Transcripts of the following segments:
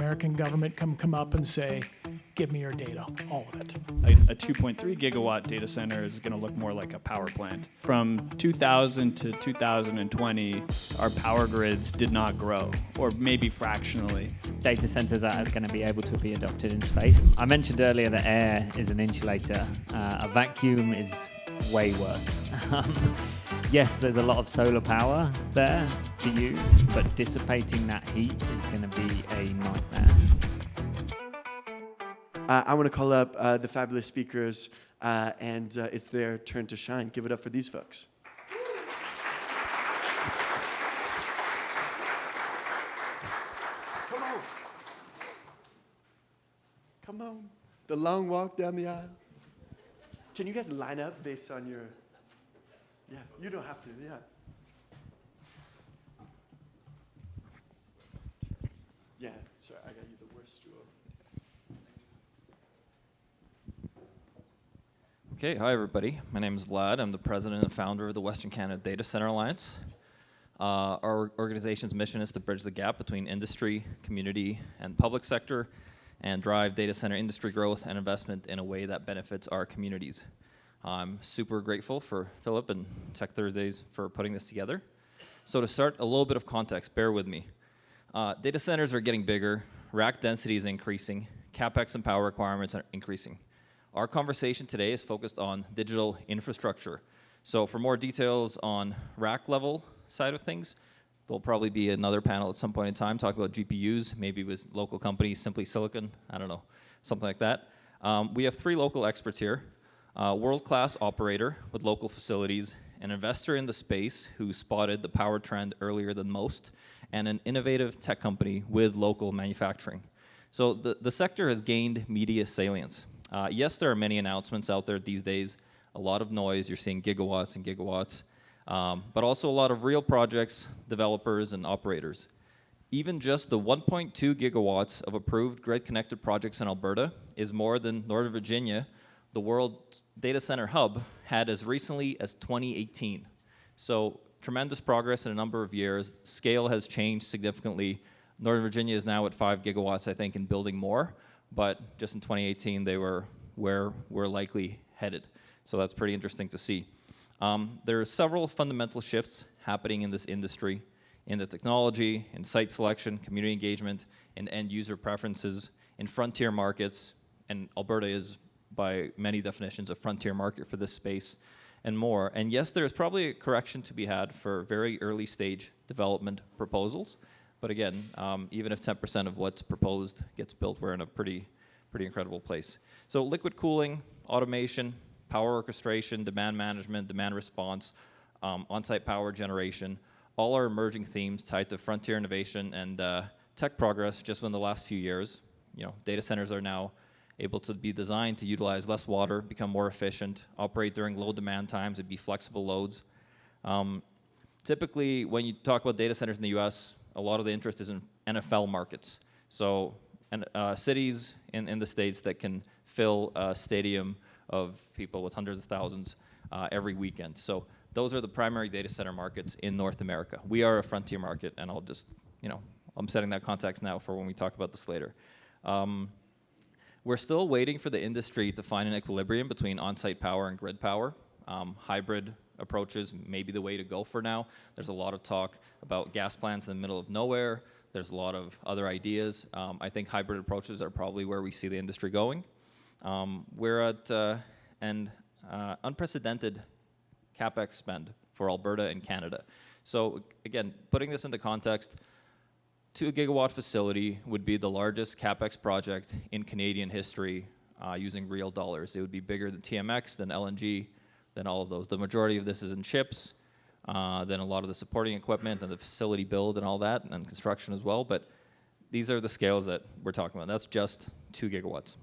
American government come up and say, give me your data, all of it. A 2.3 gigawatt data center is going to look more like a power plant. From 2000 to 2020, our power grids did not grow, or maybe fractionally. Data centers are going to be able to be adopted in space. I mentioned earlier that air is an insulator. A vacuum is way worse. Yes, there's a lot of solar power there to use, but dissipating that heat is going to be a nightmare. I want to call up the fabulous speakers, and it's their turn to shine. Give it up for these folks. Come on. Come on. The long walk down the aisle. Can you guys line up based on your... Yeah, you don't have to, yeah. Yeah, sorry, I got you the worst stool. Okay, hi everybody. My name is Vlad. I'm the president and founder of the Western Canada Data Center Alliance. Our organization's mission is to bridge the gap between industry, community, and public sector, and drive data center industry growth and investment in a way that benefits our communities. I'm super grateful for Philip and Tech Thursdays for putting this together. So to start, a little bit of context, bear with me. Data centers are getting bigger, rack density is increasing, CapEx and power requirements are increasing. Our conversation today is focused on digital infrastructure. So for more details on rack level side of things, there'll probably be another panel at some point in time talking about GPUs, maybe with local companies, Simply Silicon, I don't know, something like that. We have three local experts here. World-class operator with local facilities, an investor in the space who spotted the power trend earlier than most, and an innovative tech company with local manufacturing. So the sector has gained media salience. Yes, there are many announcements out there these days, a lot of noise, you're seeing gigawatts and gigawatts, but also a lot of real projects, developers, and operators. Even just the 1.2 gigawatts of approved grid-connected projects in Alberta is more than Northern Virginia, the world data center hub, had as recently as 2018. So tremendous progress in a number of years. Scale has changed significantly. Northern Virginia is now at 5 gigawatts, I think, and building more. But just in 2018, they were where we're likely headed. So that's pretty interesting to see. There are several fundamental shifts happening in this industry, in the technology, in site selection, community engagement, in end user preferences, in frontier markets, and Alberta is, by many definitions, a frontier market for this space, and more. And yes, there's probably a correction to be had for very early stage development proposals. But again, even if 10% of what's proposed gets built, we're in a pretty incredible place. So liquid cooling, automation, power orchestration, demand management, demand response, on-site power generation, all are emerging themes tied to frontier innovation and tech progress just in the last few years. You know, data centers are now able to be designed to utilize less water, become more efficient, operate during low demand times, and be flexible loads. Typically, when you talk about data centers in the US, a lot of the interest is in NFL markets. So cities in the States that can fill a stadium of people with hundreds of thousands every weekend. So those are the primary data center markets in North America. We are a frontier market, and I'll just, I'm setting that context now for when we talk about this later. We're still waiting for the industry to find an equilibrium between on-site power and grid power. Hybrid approaches may be the way to go for now. There's a lot of talk about gas plants in the middle of nowhere. There's a lot of other ideas. I think hybrid approaches are probably where we see the industry going. We're at an unprecedented CapEx spend for Alberta and Canada. So again, putting this into context, 2 gigawatt facility would be the largest CapEx project in Canadian history using real dollars. It would be bigger than TMX, than LNG, than all of those. The majority of this is in chips, then a lot of the supporting equipment and the facility build and all that, and construction as well. But these are the scales that we're talking about. That's just 2 gigawatts.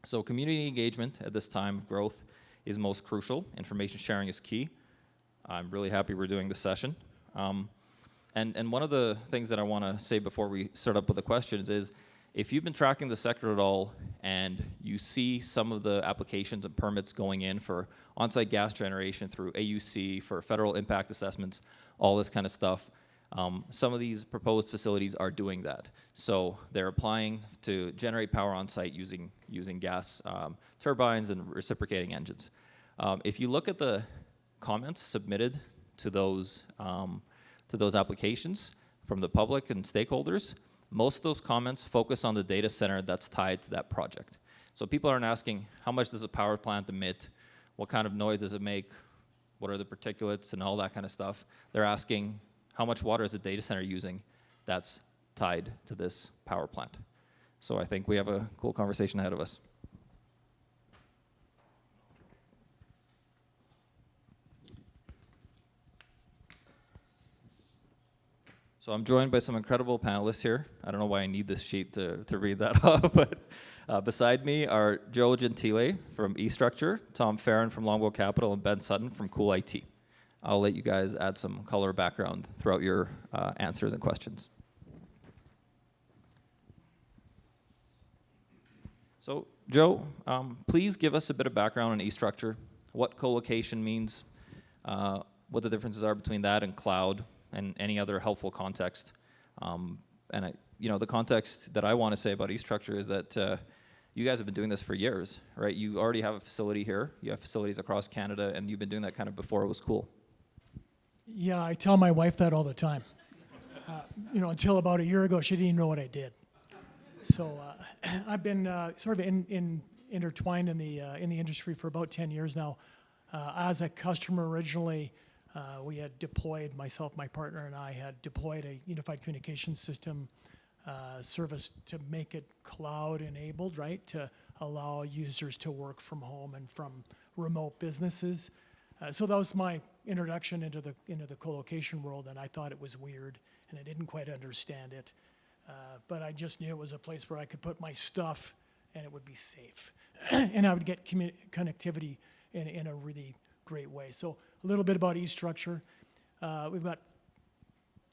So community engagement at this time of growth is most crucial. Information sharing is key. I'm really happy we're doing this session. And one of the things that I want to say before we start up with the questions is, if you've been tracking the sector at all and you see some of the applications and permits going in for on-site gas generation through AUC, for federal impact assessments, all this kind of stuff, Some of these proposed facilities are doing that. So they're applying to generate power on site using gas turbines and reciprocating engines. If you look at the comments submitted to those applications from the public and stakeholders, most of those comments focus on the data center that's tied to that project. So people aren't asking, how much does a power plant emit? What kind of noise does it make? What are the particulates and all that kind of stuff? They're asking, how much water is the data center using that's tied to this power plant? So I think we have a cool conversation ahead of us. So I'm joined by some incredible panelists here. I don't know why I need this sheet to read that off, but beside me are Joe Gentile from eStructure, Tom Farran from Longbow Capital, and Ben Sutton from CoolIT. I'll let you guys add some color background throughout your answers and questions. So Joe, please give us a bit of background on eStructure, what collocation means, what the differences are between that and cloud, and any other helpful context. The context that I want to say about eStructure is that you guys have been doing this for years, right? You already have a facility here. You have facilities across Canada, and you've been doing that kind of before it was cool. Yeah, I tell my wife that all the time. Until about a year ago, she didn't even know what I did. So I've been sort of intertwined in the industry for about 10 years now. As a customer originally, we had deployed, myself, my partner, and I had deployed a unified communication system service to make it cloud-enabled, right, to allow users to work from home and from remote businesses. So that was my introduction into the collocation world, and I thought it was weird, and I didn't quite understand it. But I just knew it was a place where I could put my stuff, and it would be safe, and I would get connectivity in a really great way. So a little bit about eStructure. We've got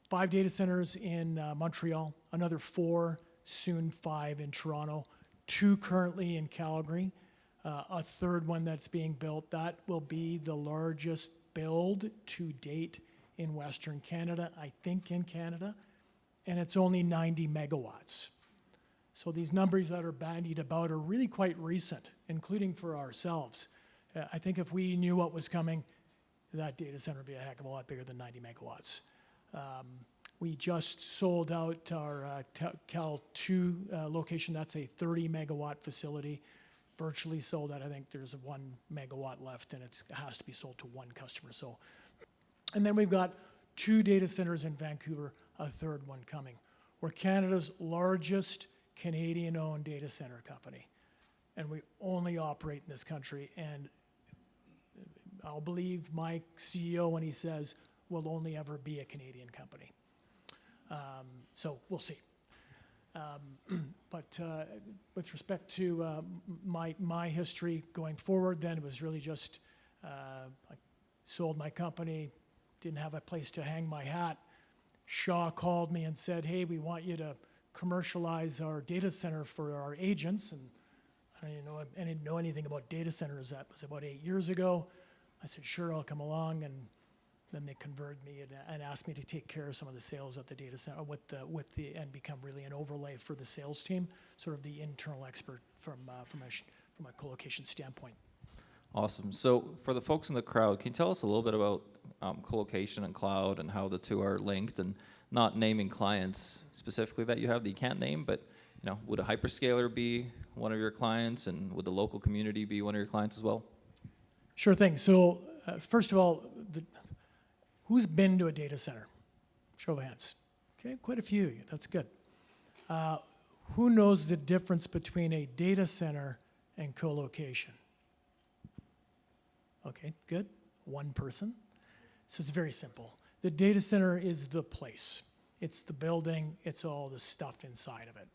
5 data centers in Montreal, another 4, soon 5 in Toronto, 2 currently in Calgary, a 3rd one that's being built. That will be the largest build to date in Western Canada, I think in Canada, and it's only 90 megawatts. So these numbers that are bandied about are really quite recent, including for ourselves. I think if we knew what was coming, that data center would be a heck of a lot bigger than 90 megawatts. We just sold out our Cal 2 location. That's a 30 megawatt facility, virtually sold out. I think there's 1 megawatt left, and it has to be sold to 1 customer. So, and then we've got 2 data centers in Vancouver, a 3rd one coming. We're Canada's largest Canadian-owned data center company, and we only operate in this country. And I'll believe my CEO when he says we'll only ever be a Canadian company. So we'll see. But with respect to my history going forward, then it was really just I sold my company, didn't have a place to hang my hat. Shaw called me and said, hey, we want you to commercialize our data center for our agents. And I didn't know anything about data centers. That was about 8 years ago. I said, sure, I'll come along, and then they converted me and asked me to take care of some of the sales at the data center and become really an overlay for the sales team, sort of the internal expert from a collocation standpoint. Awesome. So for the folks in the crowd, can you tell us a little bit about collocation and cloud and how the two are linked, and not naming clients specifically that you have that you can't name, but would a hyperscaler be one of your clients, and would the local community be one of your clients as well? Sure thing. So first of all, who's been to a data center? Show of hands. Okay, quite a few. That's good. Who knows the difference between a data center and collocation? Okay, good. 1 person. So it's very simple. The data center is the place. It's the building. It's all the stuff inside of it.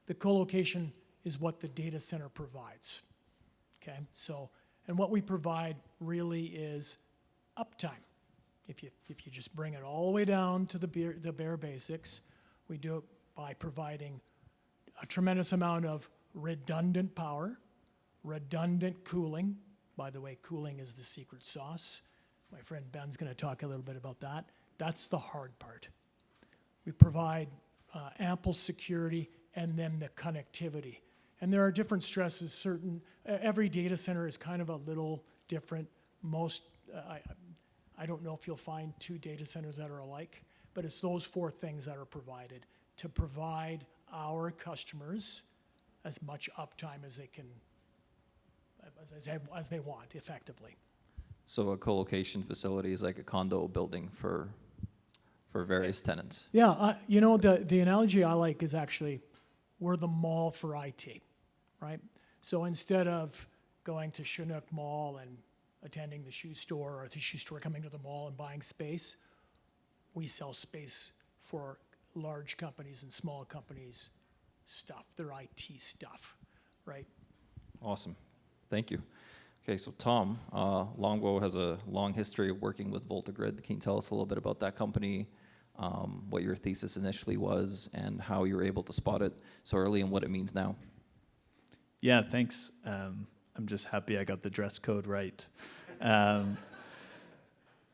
The collocation is what the data center provides. Okay, so, and what we provide really is uptime. If you just bring it all the way down to the bare basics, we do it by providing a tremendous amount of redundant power, redundant cooling. By the way, cooling is the secret sauce. My friend Ben's going to talk a little bit about that. That's the hard part. we provide ample security, and then the connectivity. And there are different stresses. Every data center is kind of a little different. I don't know if you'll find two data centers that are alike, but it's those four things that are provided to provide our customers as much uptime as they can, as they want, effectively. So a co-location facility is like a condo building for various tenants. Yeah, you know, the analogy I like is actually we're the mall for IT, right? So instead of going to Chinook Mall and attending the shoe store, or the shoe store coming to the mall and buying space, we sell space for large companies and small companies stuff, their IT stuff, right? Awesome. Thank you. Okay, so Tom, Longbow has a long history of working with VoltaGrid. Can you tell us a little bit about that company, what your thesis initially was, and how you were able to spot it so early and what it means now? Yeah, thanks. I'm just happy I got the dress code right. I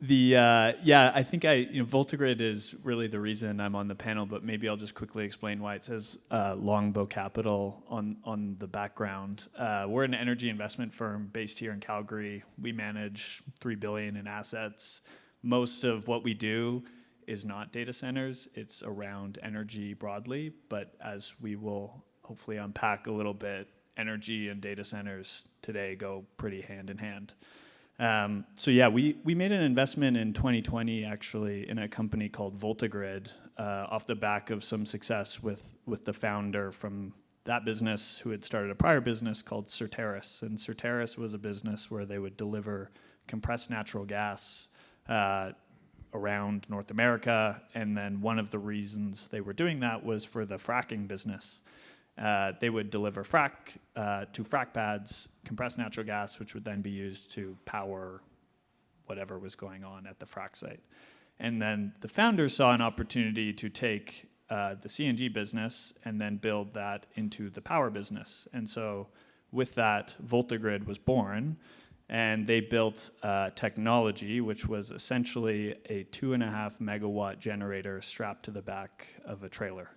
think VoltaGrid is really the reason I'm on the panel, but maybe I'll just quickly explain why it says Longbow Capital on the background. We're an energy investment firm based here in Calgary. We manage $3 billion in assets. Most of what we do is not data centers. It's around energy broadly, but as we will hopefully unpack a little bit, energy and data centers today go pretty hand in hand. We made an investment in 2020 actually in a company called VoltaGrid off the back of some success with the founder from that business who had started a prior business called Certarus. And Certarus was a business where they would deliver compressed natural gas around North America. And then one of the reasons they were doing that was for the fracking business. They would deliver to frack pads, compressed natural gas, which would then be used to power whatever was going on at the frack site. And then the founders saw an opportunity to take the CNG business and then build that into the power business. And so with that, VoltaGrid was born, and they built technology, which was essentially a 2.5 megawatt generator strapped to the back of a trailer.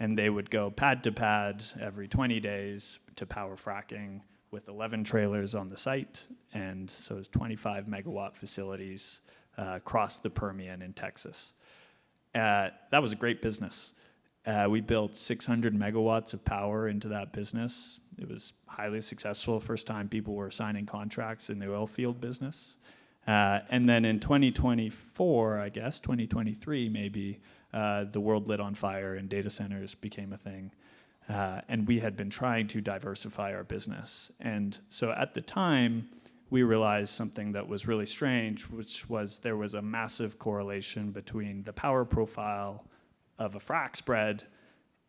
And they would go pad to pad every 20 days to power fracking with 11 trailers on the site. And so it's 25 megawatt facilities across the Permian in Texas. That was a great business. We built 600 megawatts of power into that business. It was highly successful. First time people were signing contracts in the oil field business. And then in 2024, 2023 maybe, the world lit on fire and data centers became a thing. And we had been trying to diversify our business. And so at the time, we realized something that was really strange, which was there was a massive correlation between the power profile of a frac spread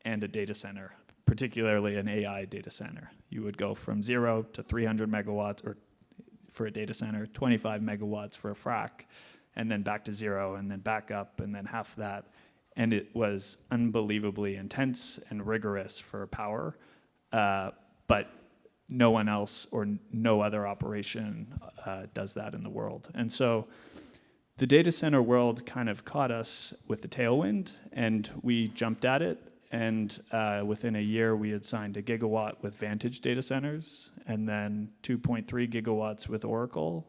and a data center, particularly an AI data center. You would go from 0 to 300 megawatts, or for a data center, 25 megawatts for a frac, and then back to 0, and then back up, and then half that. And it was unbelievably intense and rigorous for power, but no one else or no other operation does that in the world. And so the data center world kind of caught us with the tailwind, and we jumped at it. And within a year, we had signed a gigawatt with Vantage Data Centers, and then 2.3 gigawatts with Oracle.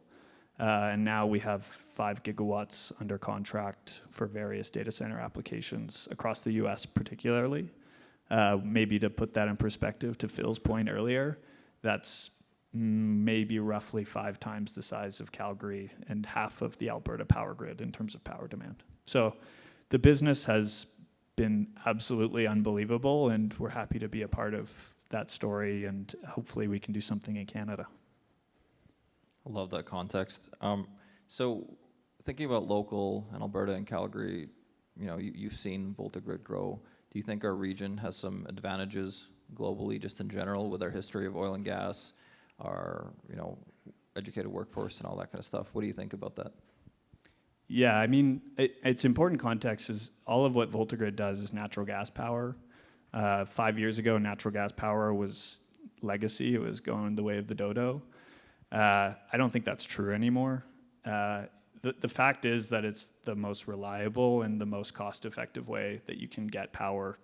And now we have 5 gigawatts under contract for various data center applications across the US particularly. Maybe to put that in perspective to Phil's point earlier, that's maybe roughly 5 times the size of Calgary and half of the Alberta power grid in terms of power demand. So the business has been absolutely unbelievable, and we're happy to be a part of that story, and hopefully we can do something in Canada. I love that context. So thinking about local and Alberta and Calgary, you've seen VoltaGrid grow. Do you think our region has some advantages globally, just in general, with our history of oil and gas, our educated workforce and all that kind of stuff? What do you think about that? Yeah, I mean, it's important context is all of what VoltaGrid does is natural gas power. 5 years ago, natural gas power was legacy. It was going the way of the dodo. I don't think that's true anymore. the fact is that it's the most reliable and the most cost-effective way that you can get power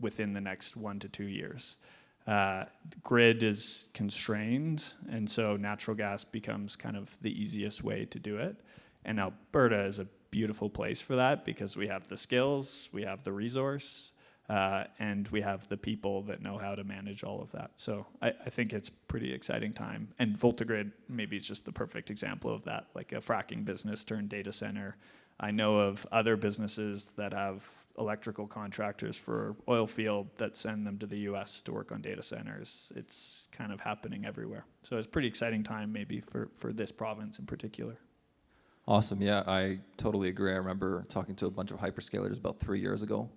within the next 1 to 2 years. The grid is constrained, and so natural gas becomes kind of the easiest way to do it. And Alberta is a beautiful place for that because we have the skills, we have the resource, and we have the people that know how to manage all of that. So I think it's pretty exciting time. And VoltaGrid maybe is just the perfect example of that, like a fracking business turned data center. I know of other businesses that have electrical contractors for oil field that send them to the US to work on data centers. It's kind of happening everywhere. So it's a pretty exciting time maybe for this province in particular. Awesome. Yeah, I totally agree. I remember talking to a bunch of hyperscalers about 3 years ago,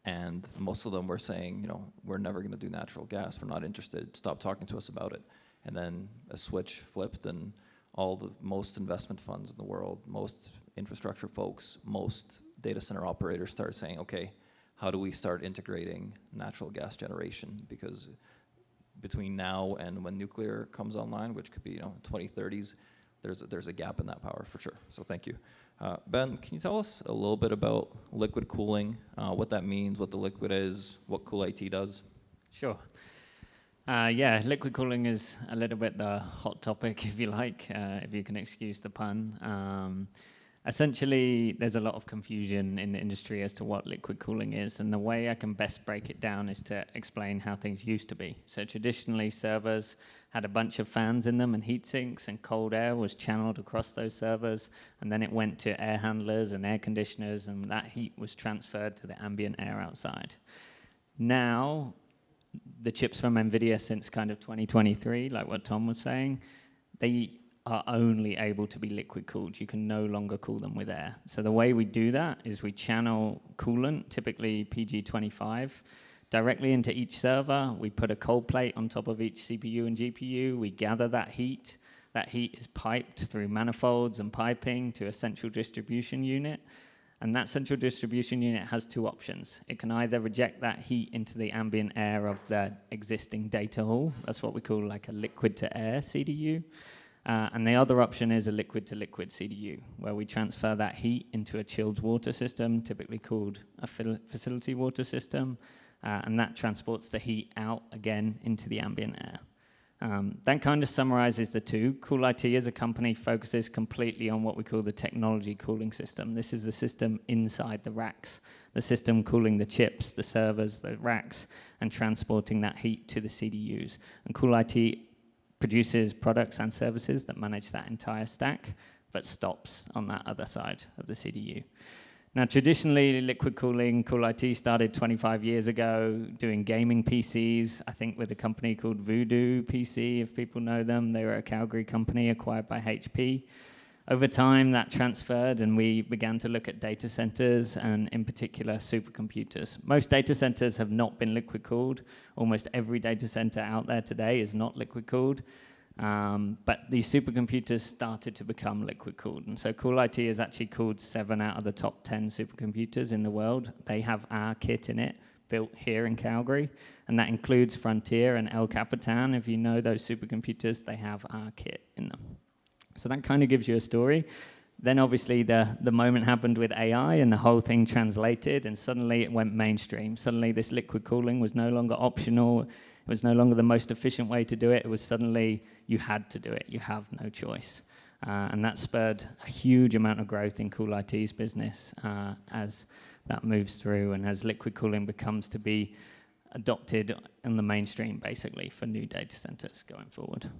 and most of them were saying, you know, we're never going to do natural gas. We're not interested. Stop talking to us about it. And then a switch flipped, and most investment funds in the world, most infrastructure folks, most data center operators started saying, okay, how do we start integrating natural gas generation? Because between now and when nuclear comes online, which could be, you know, 2030s, there's a gap in that power for sure. So thank you. Ben, can you tell us a little bit about liquid cooling, what that means, what the liquid is, what CoolIT does? Sure. Yeah, liquid cooling is a little bit the hot topic, if you like, if you can excuse the pun. Essentially, there's a lot of confusion in the industry as to what liquid cooling is, and the way I can best break it down is to explain how things used to be. So traditionally, servers had a bunch of fans in them and heat sinks, and cold air was channeled across those servers, and then it went to air handlers and air conditioners, and that heat was transferred to the ambient air outside. Now, the chips from NVIDIA since kind of 2023, like what Tom was saying, they are only able to be liquid cooled. You can no longer cool them with air. So the way we do that is we channel coolant, typically PG25, directly into each server. We put a cold plate on top of each CPU and GPU. We gather that heat. That heat is piped through manifolds and piping to a central distribution unit. And that central distribution unit has two options. It can either reject that heat into the ambient air of the existing data hall. That's what we call like a liquid to air CDU. And the other option is a liquid to liquid CDU, where we transfer that heat into a chilled water system, typically called a facility water system. And that transports the heat out again into the ambient air. That kind of summarizes the two. CoolIT as a company focuses completely on what we call the technology cooling system. This is the system inside the racks, the system cooling the chips, the servers, the racks, and transporting that heat to the CDUs. And CoolIT produces products and services that manage that entire stack, but stops on that other side of the CDU. Now, traditionally, liquid cooling, CoolIT started 25 years ago doing gaming PCs, I think with a company called Voodoo PC, if people know them. They were a Calgary company acquired by HP. Over time, that transferred, and we began to look at data centers and, in particular, supercomputers. Most data centers have not been liquid cooled. Almost every data center out there today is not liquid cooled. But these supercomputers started to become liquid cooled. And so CoolIT has actually cooled 7 out of the top 10 supercomputers in the world. They have our kit in it, built here in Calgary. And that includes Frontier and El Capitan. If you know those supercomputers, they have our kit in them. So that kind of gives you a story. Then obviously the moment happened with AI and the whole thing translated, and suddenly it went mainstream. Suddenly this liquid cooling was no longer optional. It was no longer the most efficient way to do it. It was suddenly you had to do it. You have no choice. And that spurred a huge amount of growth in CoolIT's business as that moves through and as liquid cooling becomes to be adopted in the mainstream, basically, for new data centers going forward.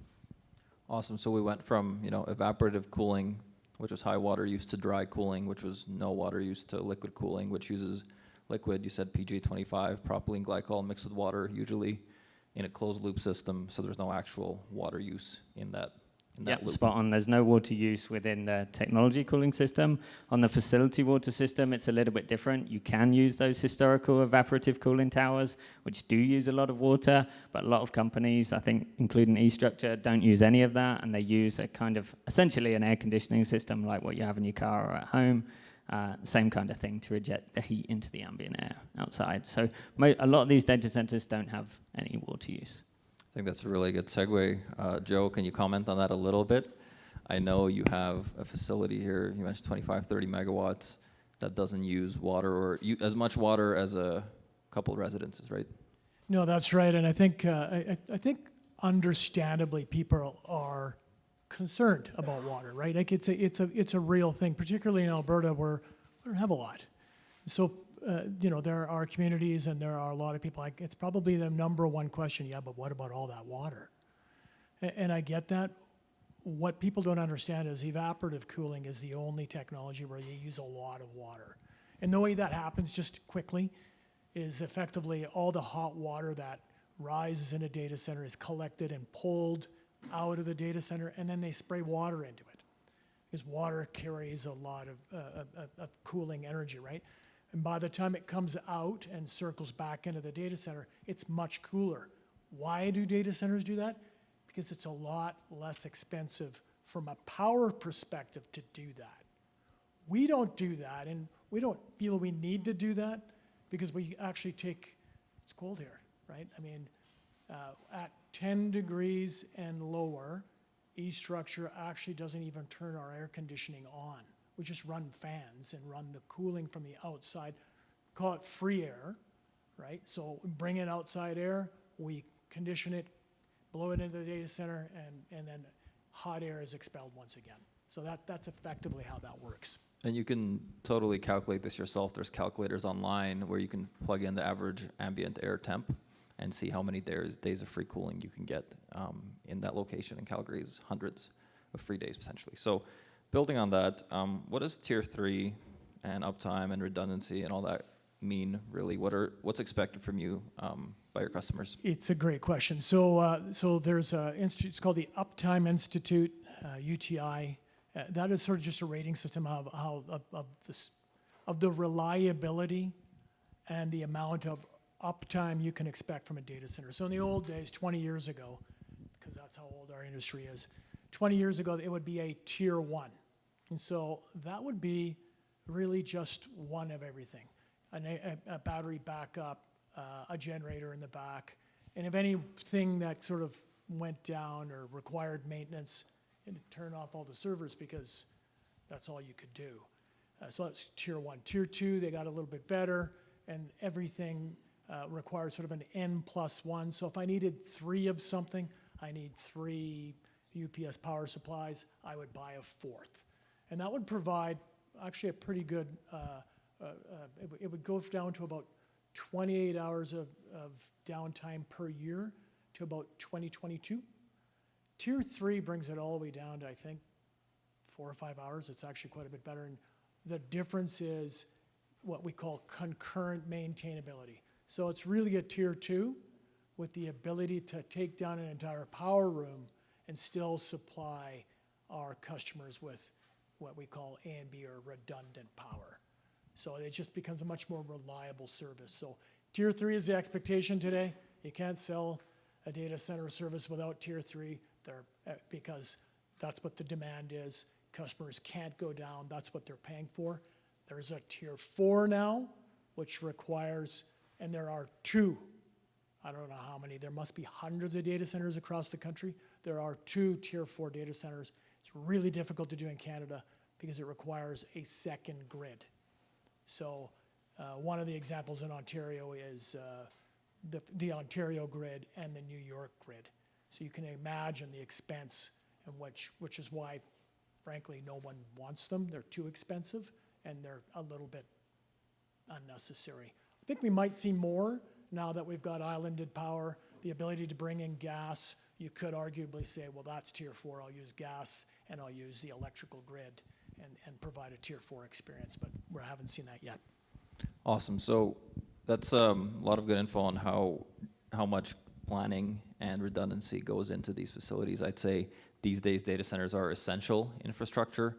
Awesome. So we went from, you know, evaporative cooling, which was high water use, to dry cooling, which was no water use, to liquid cooling, which uses liquid, you said PG25, propylene glycol mixed with water, usually in a closed loop system, so there's no actual water use in that loop. Spot on. There's no water use within the technology cooling system. On the facility water system, it's a little bit different. You can use those historical evaporative cooling towers, which do use a lot of water, but a lot of companies, I think, including eStruxture, don't use any of that, and they use a kind of, essentially an air conditioning system like what you have in your car or at home. Same kind of thing to reject the heat into the ambient air outside. So a lot of these data centers don't have any water use. I think that's a really good segue. Joe, can you comment on that a little bit? I know you have a facility here, you mentioned 25, 30 megawatts, that doesn't use water or as much water as a couple of residences, right? No, that's right, and I think I think understandably people are concerned about water, right? Like it's a real thing, particularly in Alberta where we don't have a lot. So you know, there are communities and there are a lot of people. Like it's probably the number one question. Yeah, but what about all that water? And I get that. What people don't understand is evaporative cooling is the only technology where you use a lot of water. And the way that happens just quickly is effectively all the hot water that rises in a data center is collected and pulled out of the data center, and then they spray water into it. Because water carries a lot of cooling energy, right? And by the time it comes out and circles back into the data center, it's much cooler. Why do data centers do that? Because it's a lot less expensive from a power perspective to do that. We don't do that, and we don't feel we need to do that because we actually take, it's cold here, right? I mean, at 10 degrees and lower, eStruxture actually doesn't even turn our air conditioning on. We just run fans and run the cooling from the outside, call it free air, right? So we bring in outside air, we condition it, blow it into the data center, and then hot air is expelled once again. So that's effectively how that works. And you can totally calculate this yourself. There's calculators online where you can plug in the average ambient air temp and see how many days of free cooling you can get in that location. In Calgary is hundreds of free days potentially. So building on that, what does tier 3 and uptime and redundancy and all that mean really? What's expected from you by your customers? It's a great question. So there's an institute, it's called the Uptime Institute, UTI. That is sort of just a rating system of the reliability and the amount of uptime you can expect from a data center. So in the old days, 20 years ago, because that's how old our industry is, 20 years ago, it would be a tier 1. And so that would be really just one of everything. A battery backup, a generator in the back, and if anything that sort of went down or required maintenance, and turn off all the servers because that's all you could do. So that's tier 1. Tier 2, they got a little bit better, and everything required sort of an N+1. So if I needed 3 of something, I need 3 UPS power supplies, I would buy a 4th. And that would provide actually a pretty good, it would go down to about 28 hours of downtime per year to about 2022. Tier 3 brings it all the way down to, I think, 4 or 5 hours. It's actually quite a bit better. And the difference is what we call concurrent maintainability. So it's really a tier 2 with the ability to take down an entire power room and still supply our customers with what we call A and B or redundant power. So it just becomes a much more reliable service. So tier 3 is the expectation today. You can't sell a data center service without tier 3 because that's what the demand is. Customers can't go down. That's what they're paying for. There's a tier 4 now, which requires, and there are 2. I don't know how many. There must be hundreds of data centers across the country. There are 2 tier 4 data centers. It's really difficult to do in Canada because it requires a second grid. So one of the examples in Ontario is the Ontario grid and the New York grid. So you can imagine the expense, and which is why, frankly, no one wants them. They're too expensive, and they're a little bit unnecessary. I think we might see more now that we've got islanded power, the ability to bring in gas. You could arguably say, well, that's tier 4. I'll use gas, and I'll use the electrical grid and provide a tier 4 experience, but we haven't seen that yet. Awesome. So that's a lot of good info on how much planning and redundancy goes into these facilities. I'd say these days data centers are essential infrastructure.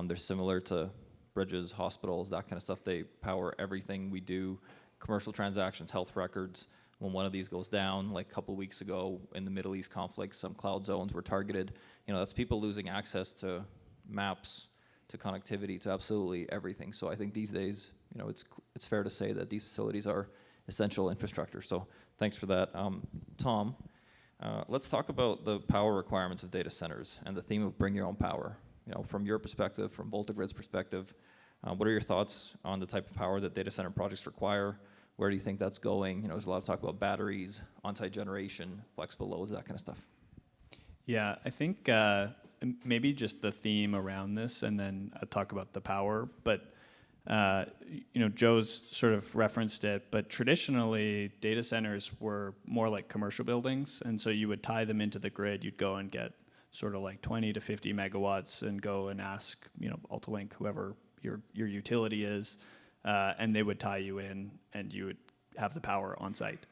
They're similar to bridges, hospitals, that kind of stuff. They power everything we do, commercial transactions, health records. When one of these goes down, like a couple of weeks ago in the Middle East conflict, some cloud zones were targeted. That's people losing access to maps, to connectivity, to absolutely everything. So I think these days, it's fair to say that these facilities are essential infrastructure. So thanks for that. Tom, Let's talk about the power requirements of data centers and the theme of bring your own power. From your perspective, from VoltaGrid's perspective, what are your thoughts on the type of power that data center projects require? Where do you think that's going? There's a lot of talk about batteries, on-site generation, flexible loads, that kind of stuff. Yeah, I think maybe just the theme around this, and then I'll talk about the power. But Joe's sort of referenced it, but traditionally data centers were more like commercial buildings, and so you would tie them into the grid. You'd go and get sort of like 20 to 50 megawatts and go and ask, AltaLink, whoever your utility is, and they would tie you in, and you would have the power on site.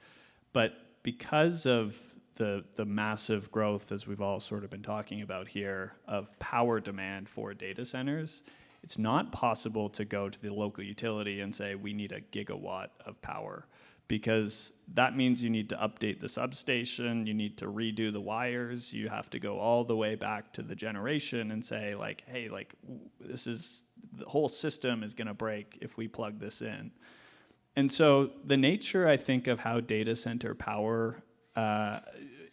But because of the massive growth, as we've all sort of been talking about here, of power demand for data centers, it's not possible to go to the local utility and say, we need a gigawatt of power, because that means you need to update the substation, you need to redo the wires, you have to go all the way back to the generation and say, like, hey, like, the whole system is going to break if we plug this in. And so the nature, I think, of how data center power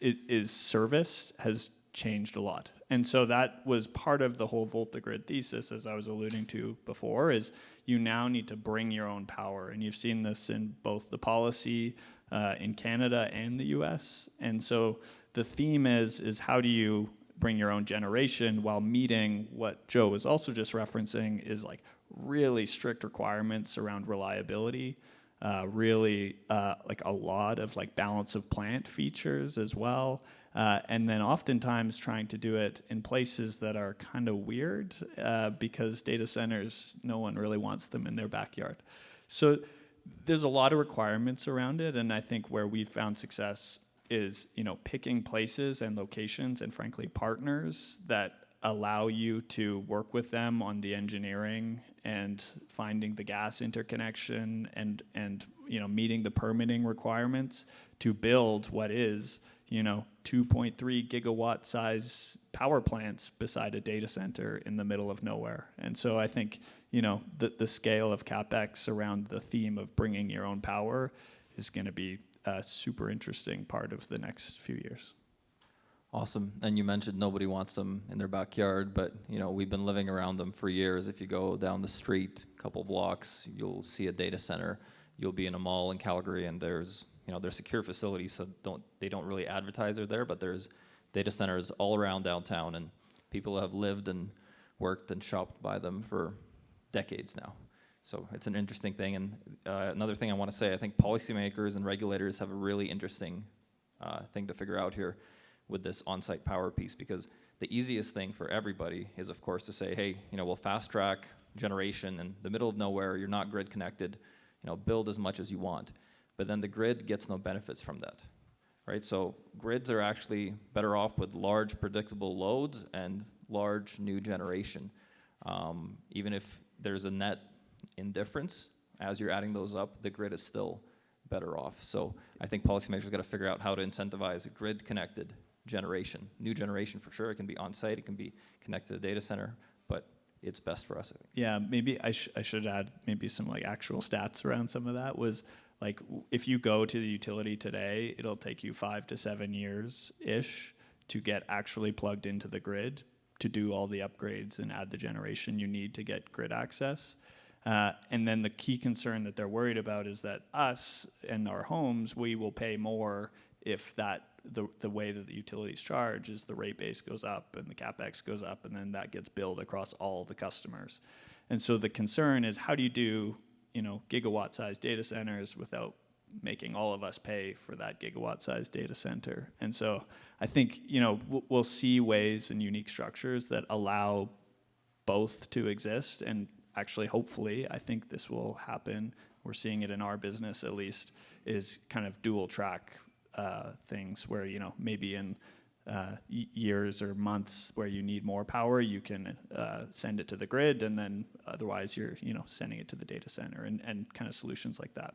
is serviced has changed a lot. And so that was part of the whole VoltaGrid thesis, as I was alluding to before, is you now need to bring your own power. And you've seen this in both the policy in Canada and the US. And so the theme is how do you bring your own generation while meeting what Joe was also just referencing is like really strict requirements around reliability, really like a lot of like balance of plant features as well. And then oftentimes trying to do it in places that are kind of weird because data centers, no one really wants them in their backyard. So there's a lot of requirements around it, and I think where we've found success is picking places and locations and frankly partners that allow you to work with them on the engineering and finding the gas interconnection and meeting the permitting requirements to build what is 2.3 gigawatt size power plants beside a data center in the middle of nowhere. And so I think the scale of CapEx around the theme of bringing your own power is going to be a super interesting part of the next few years. Awesome. And you mentioned nobody wants them in their backyard, but we've been living around them for years. If you go down the street a couple blocks, you'll see a data center. You'll be in a mall in Calgary, and there's secure facilities, so they don't really advertise they're there, but there's data centers all around downtown, and people have lived and worked and shopped by them for decades now. So it's an interesting thing. And another thing I want to say, I think policymakers and regulators have a really interesting thing to figure out here with this on-site power piece, because the easiest thing for everybody is, of course, to say, hey, we'll fast track generation in the middle of nowhere, you're not grid connected, build as much as you want. But then the grid gets no benefits from that, right? So grids are actually better off with large predictable loads and large new generation. Even if there's a net indifference, as you're adding those up, the grid is still better off. So I think policymakers got to figure out how to incentivize a grid-connected generation. New generation for sure, it can be on-site, it can be connected to the data center, but it's best for us, I think. Yeah, maybe I should add maybe some like actual stats around some of that was like if you go to the utility today, it'll take you 5 to 7 years-ish to get actually plugged into the grid to do all the upgrades and add the generation you need to get grid access. And then the key concern that they're worried about is that us and our homes, we will pay more if the way that the utilities charge is the rate base goes up and the CapEx goes up, and then that gets billed across all the customers. And so the concern is how do you do gigawatt-sized data centers without making all of us pay for that gigawatt-sized data center? And so I think we'll see ways and unique structures that allow both to exist, and actually hopefully I think this will happen. We're seeing it in our business at least, is kind of dual track things where maybe in years or months where you need more power, you can send it to the grid, and then otherwise you're sending it to the data center, and kind of solutions like that.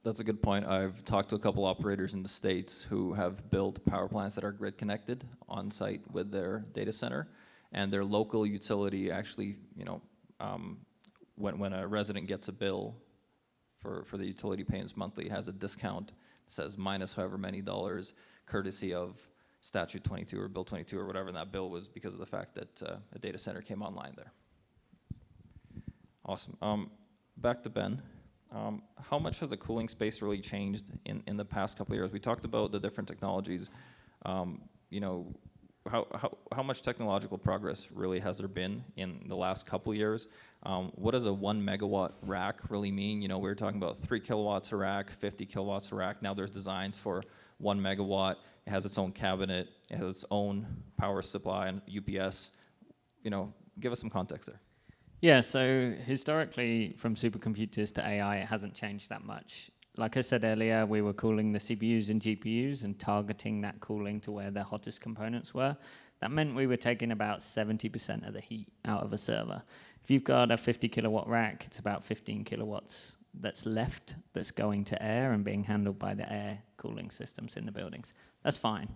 That's a good point. I've talked to a couple operators in the States who have built power plants that are grid connected on site with their data center, and their local utility actually, when a resident gets a bill for the utility payments monthly, has a discount that says minus however many dollars courtesy of Statute 22 or Bill 22 or whatever, and that bill was because of the fact that a data center came online there. Awesome. Back to Ben. How much has the cooling space really changed in the past couple of years? We talked about the different technologies. You know, how much technological progress really has there been in the last couple of years? What does a 1 megawatt rack really mean? You know, we were talking about 3 kilowatts a rack, 50 kilowatts a rack. Now there's designs for 1 megawatt. It has its own cabinet. It has its own power supply and UPS. You know, give us some context there. Yeah, so historically, from supercomputers to AI, it hasn't changed that much. Like I said earlier, we were cooling the CPUs and GPUs and targeting that cooling to where the hottest components were. That meant we were taking about 70% of the heat out of a server. If you've got a 50 kilowatt rack, it's about 15 kilowatts that's left that's going to air and being handled by the air cooling systems in the buildings. That's fine.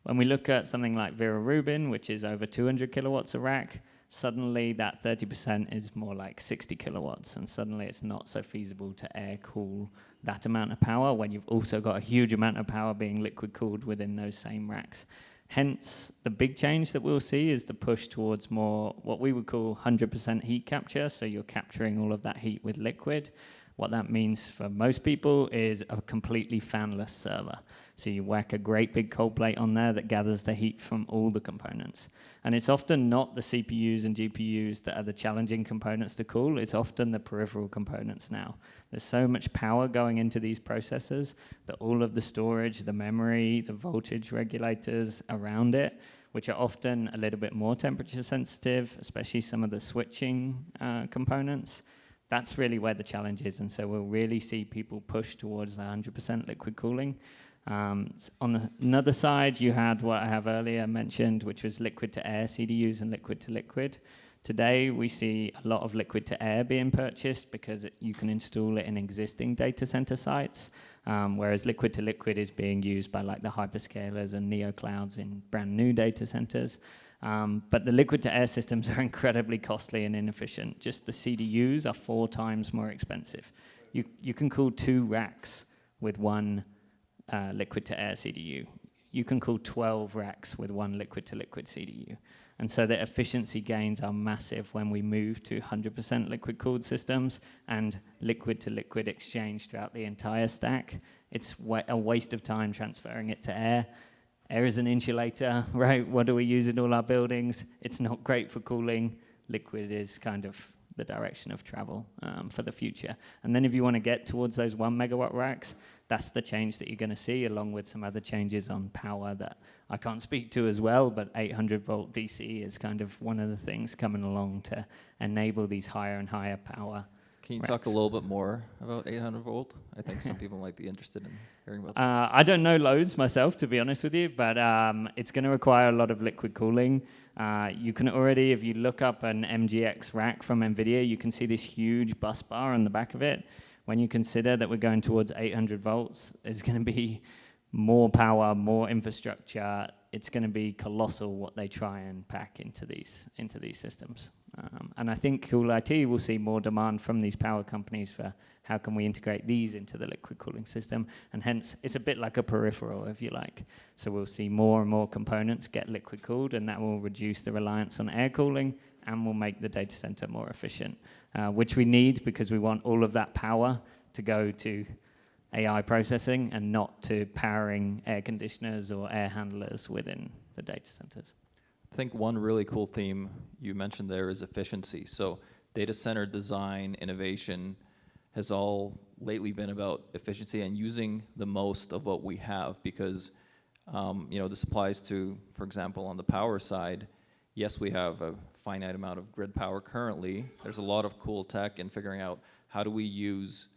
When we look at something like Vera Rubin, which is over 200 kilowatts a rack, suddenly that 30% is more like 60 kilowatts, and suddenly it's not so feasible to air cool that amount of power when you've also got a huge amount of power being liquid cooled within those same racks. Hence, the big change that we'll see is the push towards more what we would call 100% heat capture, so you're capturing all of that heat with liquid. What that means for most people is a completely fanless server. So you whack a great big cold plate on there that gathers the heat from all the components. And it's often not the CPUs and GPUs that are the challenging components to cool, it's often the peripheral components now. There's so much power going into these processors that all of the storage, the memory, the voltage regulators around it, which are often a little bit more temperature sensitive, especially some of the switching components, that's really where the challenge is. And so we'll really see people push towards 100% liquid cooling. On another side, you had what I have earlier mentioned, which was liquid to air CDUs and liquid to liquid. Today, we see a lot of liquid to air being purchased because you can install it in existing data center sites, whereas liquid to liquid is being used by like the hyperscalers and neoclouds in brand new data centers. But the liquid to air systems are incredibly costly and inefficient. Just the CDUs are 4 times more expensive. You can cool 2 racks with one liquid to air CDU. You can cool 12 racks with one liquid to liquid CDU. And so the efficiency gains are massive when we move to 100% liquid cooled systems and liquid to liquid exchange throughout the entire stack. It's a waste of time transferring it to air. Air is an insulator, right? What do we use in all our buildings? It's not great for cooling. Liquid is kind of the direction of travel for the future. And then if you want to get towards those 1 megawatt racks, that's the change that you're going to see, along with some other changes on power that I can't speak to as well, but 800 volt DC is kind of one of the things coming along to enable these higher and higher power. Can you talk a little bit more about 800 volt? I think some people might be interested in hearing about that. I don't know loads myself, to be honest with you, but it's going to require a lot of liquid cooling. You can already, if you look up an MGX rack from NVIDIA, you can see this huge bus bar on the back of it. When you consider that we're going towards 800 volts, there's going to be more power, more infrastructure. It's going to be colossal what they try and pack into these systems. And I think CoolIT will see more demand from these power companies for how can we integrate these into the liquid cooling system, and hence it's a bit like a peripheral, if you like. So we'll see more and more components get liquid cooled, and that will reduce the reliance on air cooling and will make the data center more efficient, which we need because we want all of that power to go to AI processing and not to powering air conditioners or air handlers within the data centers. I think one really cool theme you mentioned there is efficiency. So data center design, innovation has all lately been about efficiency and using the most of what we have because, this applies to, for example, on the power side, yes, we have a finite amount of grid power currently. There's a lot of cool tech in figuring out how do we use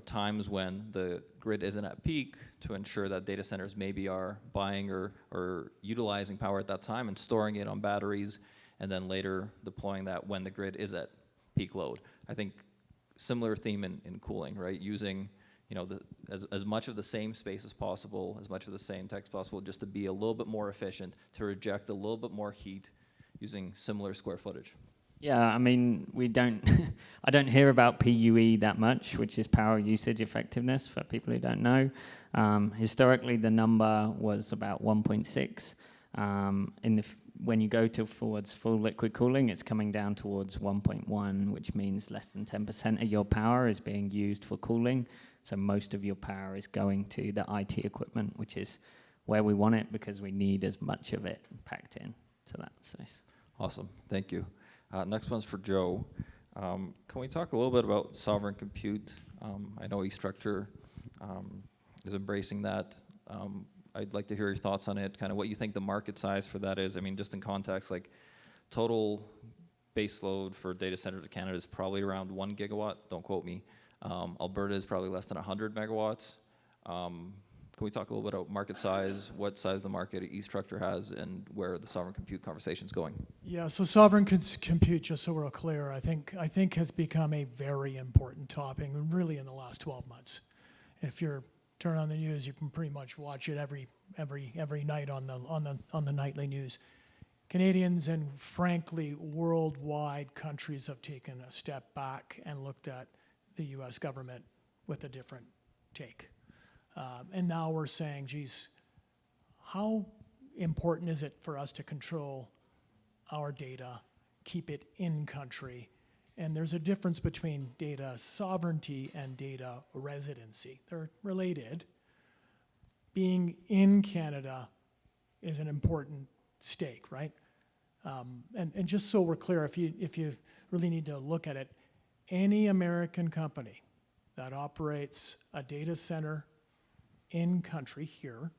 times when the grid isn't at peak to ensure that data centers maybe are buying or utilizing power at that time and storing it on batteries and then later deploying that when the grid is at peak load. I think similar theme in cooling, right? Using as much of the same space as possible, as much of the same tech as possible, just to be a little bit more efficient, to reject a little bit more heat using similar square footage. Yeah, I mean, we don't, I don't hear about PUE that much, which is power usage effectiveness for people who don't know. Historically, the number was about 1.6. When you go towards full liquid cooling, it's coming down towards 1.1, which means less than 10% of your power is being used for cooling. So most of your power is going to the IT equipment, which is where we want it because we need as much of it packed in to that space. Awesome, thank you. Next one's for Joe. Can we talk a little bit about sovereign compute? I know eStruxture is embracing that. I'd like to hear your thoughts on it, kind of what you think the market size for that is. I mean, just in context, like total base load for data centers in Canada is probably around 1 gigawatt, don't quote me. Alberta is probably less than 100 megawatts. Can we talk a little bit about market size, what size the market eStruxture has, and where the sovereign compute conversation is going? Yeah, so sovereign compute, just so we're clear, I think has become a very important topic, really in the last 12 months. If you're turn on the news, you can pretty much watch it every night on the nightly news. Canadians and frankly worldwide countries have taken a step back and looked at the U.S. government with a different take. And now we're saying, geez, how important is it for us to control our data, keep it in country? And there's a difference between data sovereignty and data residency. They're related. Being in Canada is an important stake, right? And just so we're clear, if you really need to look at it, any American company that operates a data center in country here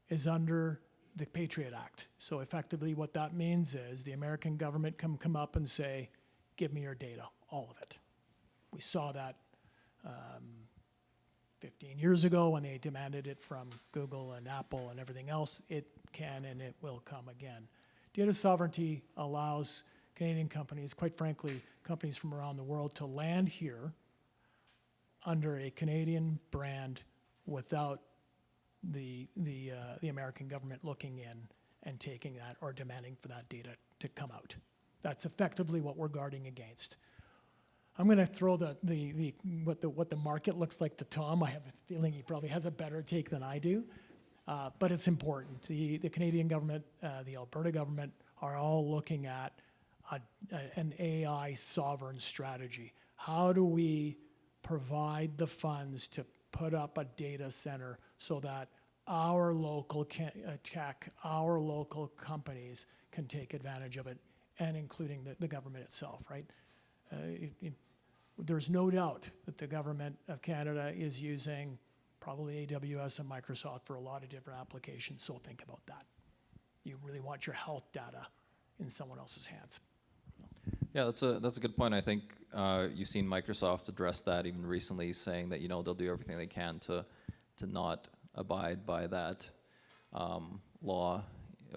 is under the Patriot Act. So effectively what that means is the American government can come up and say, give me your data, all of it. We saw that 15 years ago when they demanded it from Google and Apple and everything else. It can and it will come again. Data sovereignty allows Canadian companies, quite frankly, companies from around the world to land here under a Canadian brand without the American government looking in and taking that or demanding for that data to come out. That's effectively what we're guarding against. I'm going to throw what the market looks like to Tom. I have a feeling he probably has a better take than I do, but it's important. The Canadian government, the Alberta government are all looking at an AI sovereign strategy. How do we provide the funds to put up a data center so that our local tech, our local companies can take advantage of it, and including the government itself, right? There's no doubt that the government of Canada is using probably AWS and Microsoft for a lot of different applications, so think about that. You really want your health data in someone else's hands. Yeah, that's a good point. I think you've seen Microsoft address that even recently, saying that they'll do everything they can to not abide by that law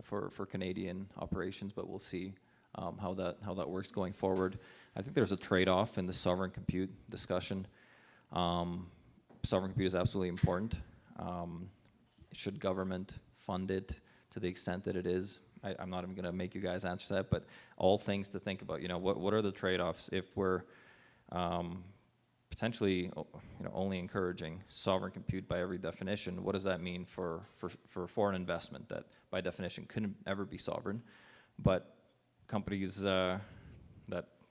for Canadian operations, but we'll see how that works going forward. I think there's a trade-off in the sovereign compute discussion. Sovereign compute is absolutely important. Should government fund it to the extent that it is? I'm not even going to make you guys answer that, but all things to think about. What are the trade-offs if we're potentially only encouraging sovereign compute by every definition? What does that mean for foreign investment that by definition couldn't ever be sovereign, but companies that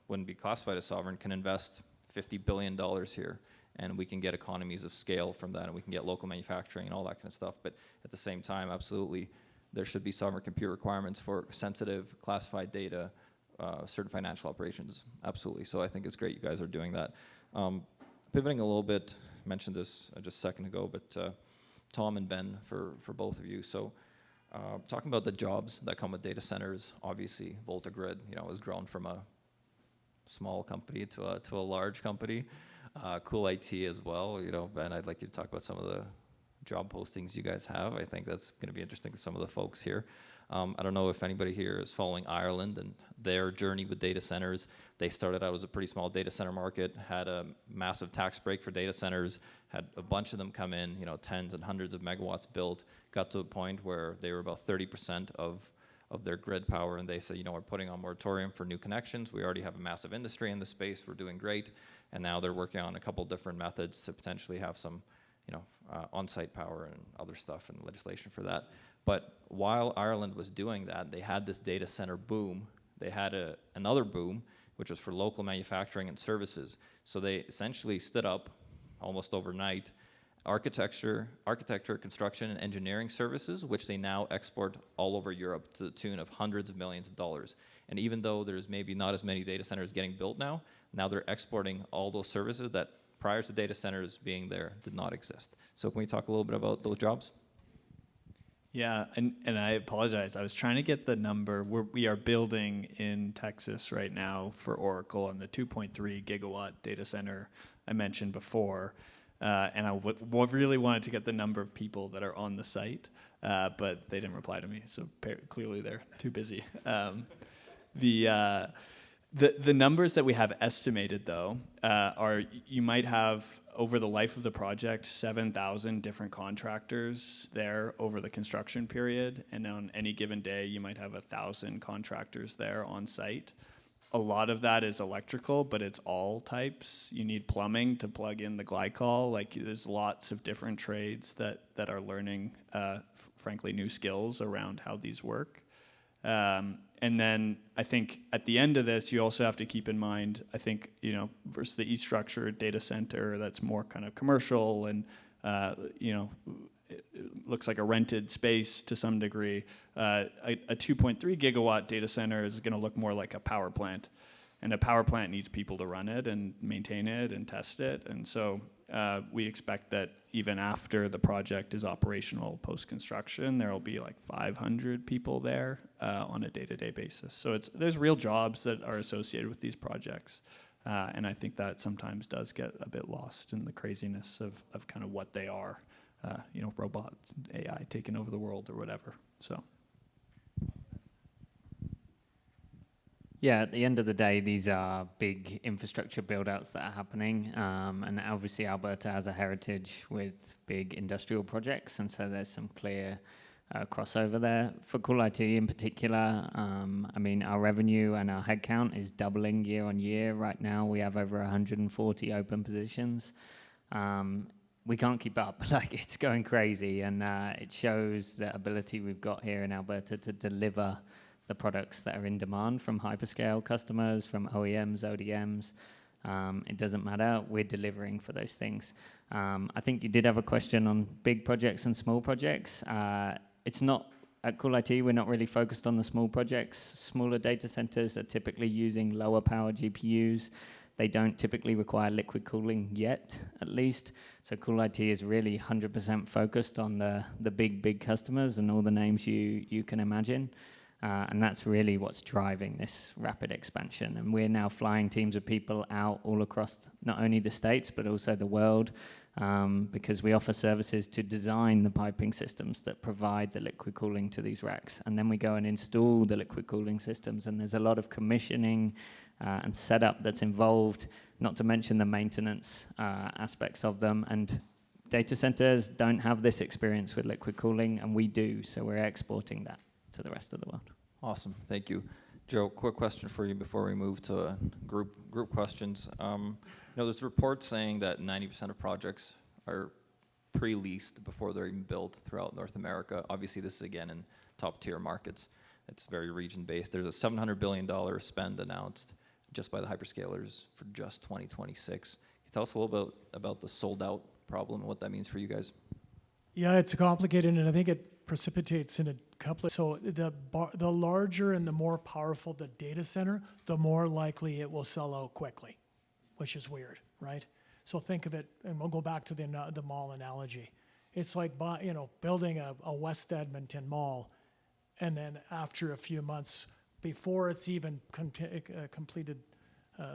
wouldn't be classified as sovereign can invest $50 billion here, and we can get economies of scale from that, and we can get local manufacturing and all that kind of stuff. But at the same time, absolutely, there should be sovereign compute requirements for sensitive, classified data, certain financial operations. Absolutely. So I think it's great you guys are doing that. Pivoting a little bit, mentioned this just a second ago, but Tom and Ben, for both of you. So talking about the jobs that come with data centers, obviously VoltaGrid, has grown from a small company to a large company. CoolIT as well. Ben, I'd like you to talk about some of the job postings you guys have. I think that's going to be interesting to some of the folks here. I don't know if anybody here is following Ireland and their journey with data centers. They started out as a pretty small data center market, had a massive tax break for data centers, had a bunch of them come in, tens and hundreds of megawatts built, got to a point where they were about 30% of of their grid power, and they say, we're putting on moratorium for new connections. We already have a massive industry in the space. We're doing great. And now they're working on a couple different methods to potentially have some, on-site power and other stuff and legislation for that. But while Ireland was doing that, they had this data center boom. They had another boom, which was for local manufacturing and services. So they essentially stood up almost overnight architecture, construction, and engineering services, which they now export all over Europe to the tune of hundreds of millions of dollars. And even though there's maybe not as many data centers getting built now they're exporting all those services that prior to data centers being there did not exist. So can we talk a little bit about those jobs? Yeah, and I apologize. I was trying to get the number. We are building in Texas right now for Oracle on the 2.3 gigawatt data center I mentioned before. And I really wanted to get the number of people that are on the site, but they didn't reply to me, so clearly they're too busy. The numbers that we have estimated, though, are you might have, over the life of the project, 7,000 different contractors there over the construction period, and on any given day, you might have 1,000 contractors there on site. A lot of that is electrical, but it's all types. You need plumbing to plug in the glycol. Like, there's lots of different trades that are learning, frankly, new skills around how these work. And then I think at the end of this, you also have to keep in mind, I think, versus the eStructure data center that's more kind of commercial and, it looks like a rented space to some degree. A 2.3 gigawatt data center is going to look more like a power plant. And a power plant needs people to run it and maintain it and test it. And so we expect that even after the project is operational post-construction, there will be like 500 people there on a day-to-day basis. So there's real jobs that are associated with these projects. And I think that sometimes does get a bit lost in the craziness of kind of what they are. Robots, AI taking over the world or whatever. So. Yeah, at the end of the day, these are big infrastructure build-outs that are happening, and obviously Alberta has a heritage with big industrial projects, and so there's some clear crossover there. For CoolIT in particular, our revenue and our headcount is doubling year on year. Right now, we have over 140 open positions. We can't keep up, it's going crazy, and it shows the ability we've got here in Alberta to deliver the products that are in demand from hyperscale customers, from OEMs, ODMs. It doesn't matter, we're delivering for those things. I think you did have a question on big projects and small projects. It's not, at CoolIT, we're not really focused on the small projects. Smaller data centers are typically using lower power GPUs. They don't typically require liquid cooling yet, at least. So CoolIT is really 100% focused on the big customers and all the names you can imagine. And that's really what's driving this rapid expansion. And we're now flying teams of people out all across not only the States, but also the world, because we offer services to design the piping systems that provide the liquid cooling to these racks. And then we go and install the liquid cooling systems. And there's a lot of commissioning and setup that's involved, not to mention the maintenance aspects of them. And data centers don't have this experience with liquid cooling, and we do. So we're exporting that to the rest of the world. Awesome, thank you. Joe, quick question for you before we move to group questions. There's reports saying that 90% of projects are pre-leased before they're even built throughout North America. Obviously, this is again in top tier markets. It's very region-based. There's a $700 billion spend announced just by the hyperscalers for just 2026. Can you tell us a little bit about the sold-out problem and what that means for you guys? Yeah, it's complicated, and I think it precipitates in a couple of, so the larger and the more powerful the data center, the more likely it will sell out quickly, which is weird, right? So think of it, and we'll go back to the mall analogy. It's like building a West Edmonton mall, and then after a few months, before it's even completed,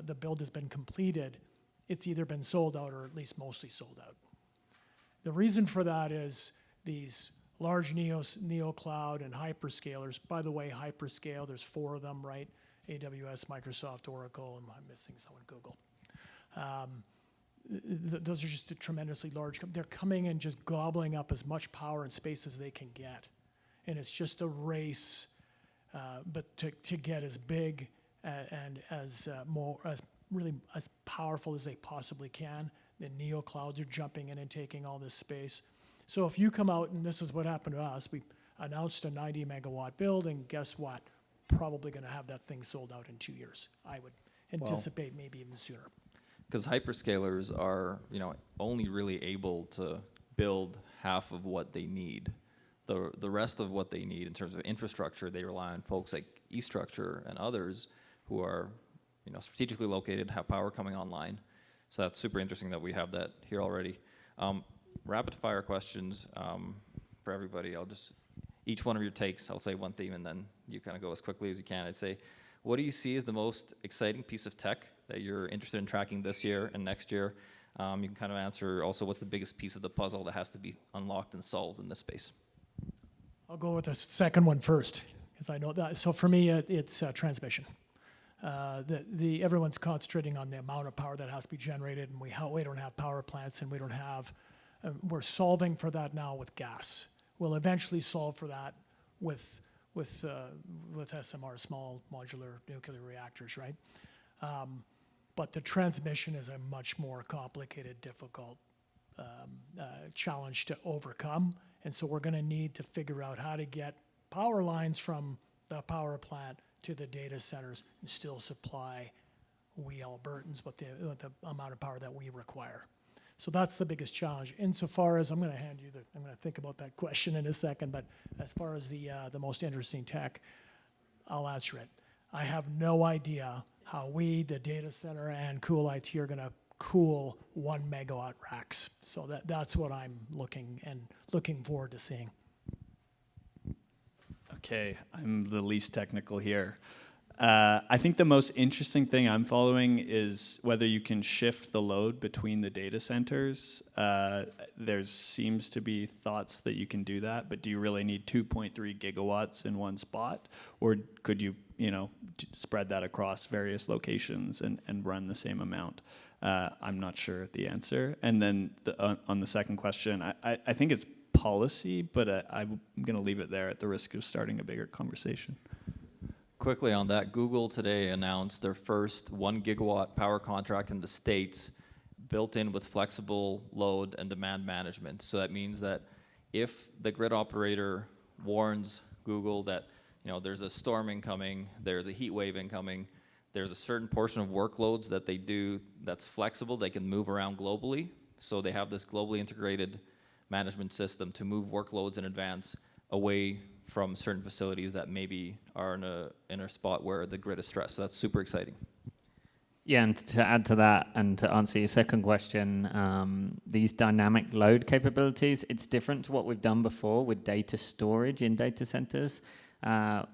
the build has been completed, it's either been sold out or at least mostly sold out. The reason for that is these large neo cloud and hyperscalers. By the way, hyperscale, there's 4 of them, right? AWS, Microsoft, Oracle, and I'm missing someone, Google. Those are just tremendously large. They're coming and just gobbling up as much power and space as they can get. And it's just a race but to get as big and as really as powerful as they possibly can. The neo clouds are jumping in and taking all this space. So if you come out, and this is what happened to us, we announced a 90 megawatt build, and guess what? Probably going to have that thing sold out in 2 years. I would anticipate maybe even sooner. Because hyperscalers are, only really able to build half of what they need. The rest of what they need in terms of infrastructure, they rely on folks like eStruxture and others who are, strategically located, have power coming online. So that's super interesting that we have that here already. Rapid fire questions for everybody. Each one of your takes, I'll say one theme and then you kind of go as quickly as you can. I'd say, what do you see as the most exciting piece of tech that you're interested in tracking this year and next year? You can kind of answer also what's the biggest piece of the puzzle that has to be unlocked and solved in this space. I'll go with the second one first, because I know that. So for me, it's transmission. Everyone's concentrating on the amount of power that has to be generated, and we don't have power plants, and we don't have. We're solving for that now with gas. We'll eventually solve for that with SMR, small modular nuclear reactors, right? But the transmission is a much more complicated, difficult challenge to overcome. And so we're going to need to figure out how to get power lines from the power plant to the data centers and still supply we Albertans with the amount of power that we require. So that's the biggest challenge. Insofar as I'm going to think about that question in a second, but as far as the most interesting tech, I'll answer it. I have no idea how we, the data center, and CoolIT are going to cool 1 megawatt racks. So that's what I'm looking forward to seeing. Okay, I'm the least technical here. I think the most interesting thing I'm following is whether you can shift the load between the data centers. There seems to be thoughts that you can do that, but do you really need 2.3 gigawatts in one spot? Or could you, spread that across various locations and run the same amount? I'm not sure the answer. And then on the second question, I think it's policy, but I'm going to leave it there at the risk of starting a bigger conversation. Quickly on that, Google today announced their first 1 gigawatt power contract in the States built in with flexible load and demand management. So that means that if the grid operator warns Google that there's a storm incoming, there's a heat wave incoming, there's a certain portion of workloads that they do that's flexible, they can move around globally. So they have this globally integrated management system to move workloads in advance away from certain facilities that maybe are in a spot where the grid is stressed. So that's super exciting. Yeah, and to add to that and to answer your second question, these dynamic load capabilities, it's different to what we've done before with data storage in data centers.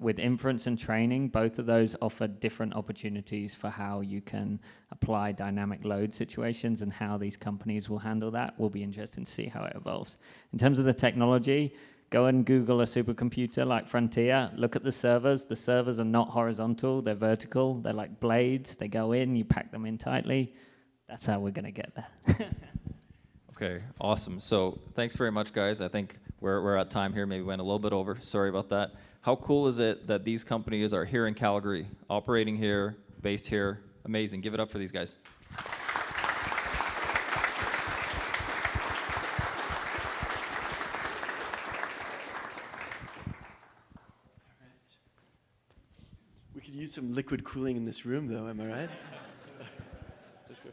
With inference and training, both of those offer different opportunities for how you can apply dynamic load situations, and how these companies will handle that will be interesting to see how it evolves. In terms of the technology, go and Google a supercomputer like Frontier. Look at the servers. The servers are not horizontal. They're vertical. They're like blades. They go in. You pack them in tightly. That's how we're going to get there. Okay, awesome. So thanks very much, guys. I think we're at time here. Maybe went a little bit over. Sorry about that. How cool is it that these companies are here in Calgary, operating here, based here? Amazing. Give it up for these guys. We could use some liquid cooling in this room, though, am I right? Let's go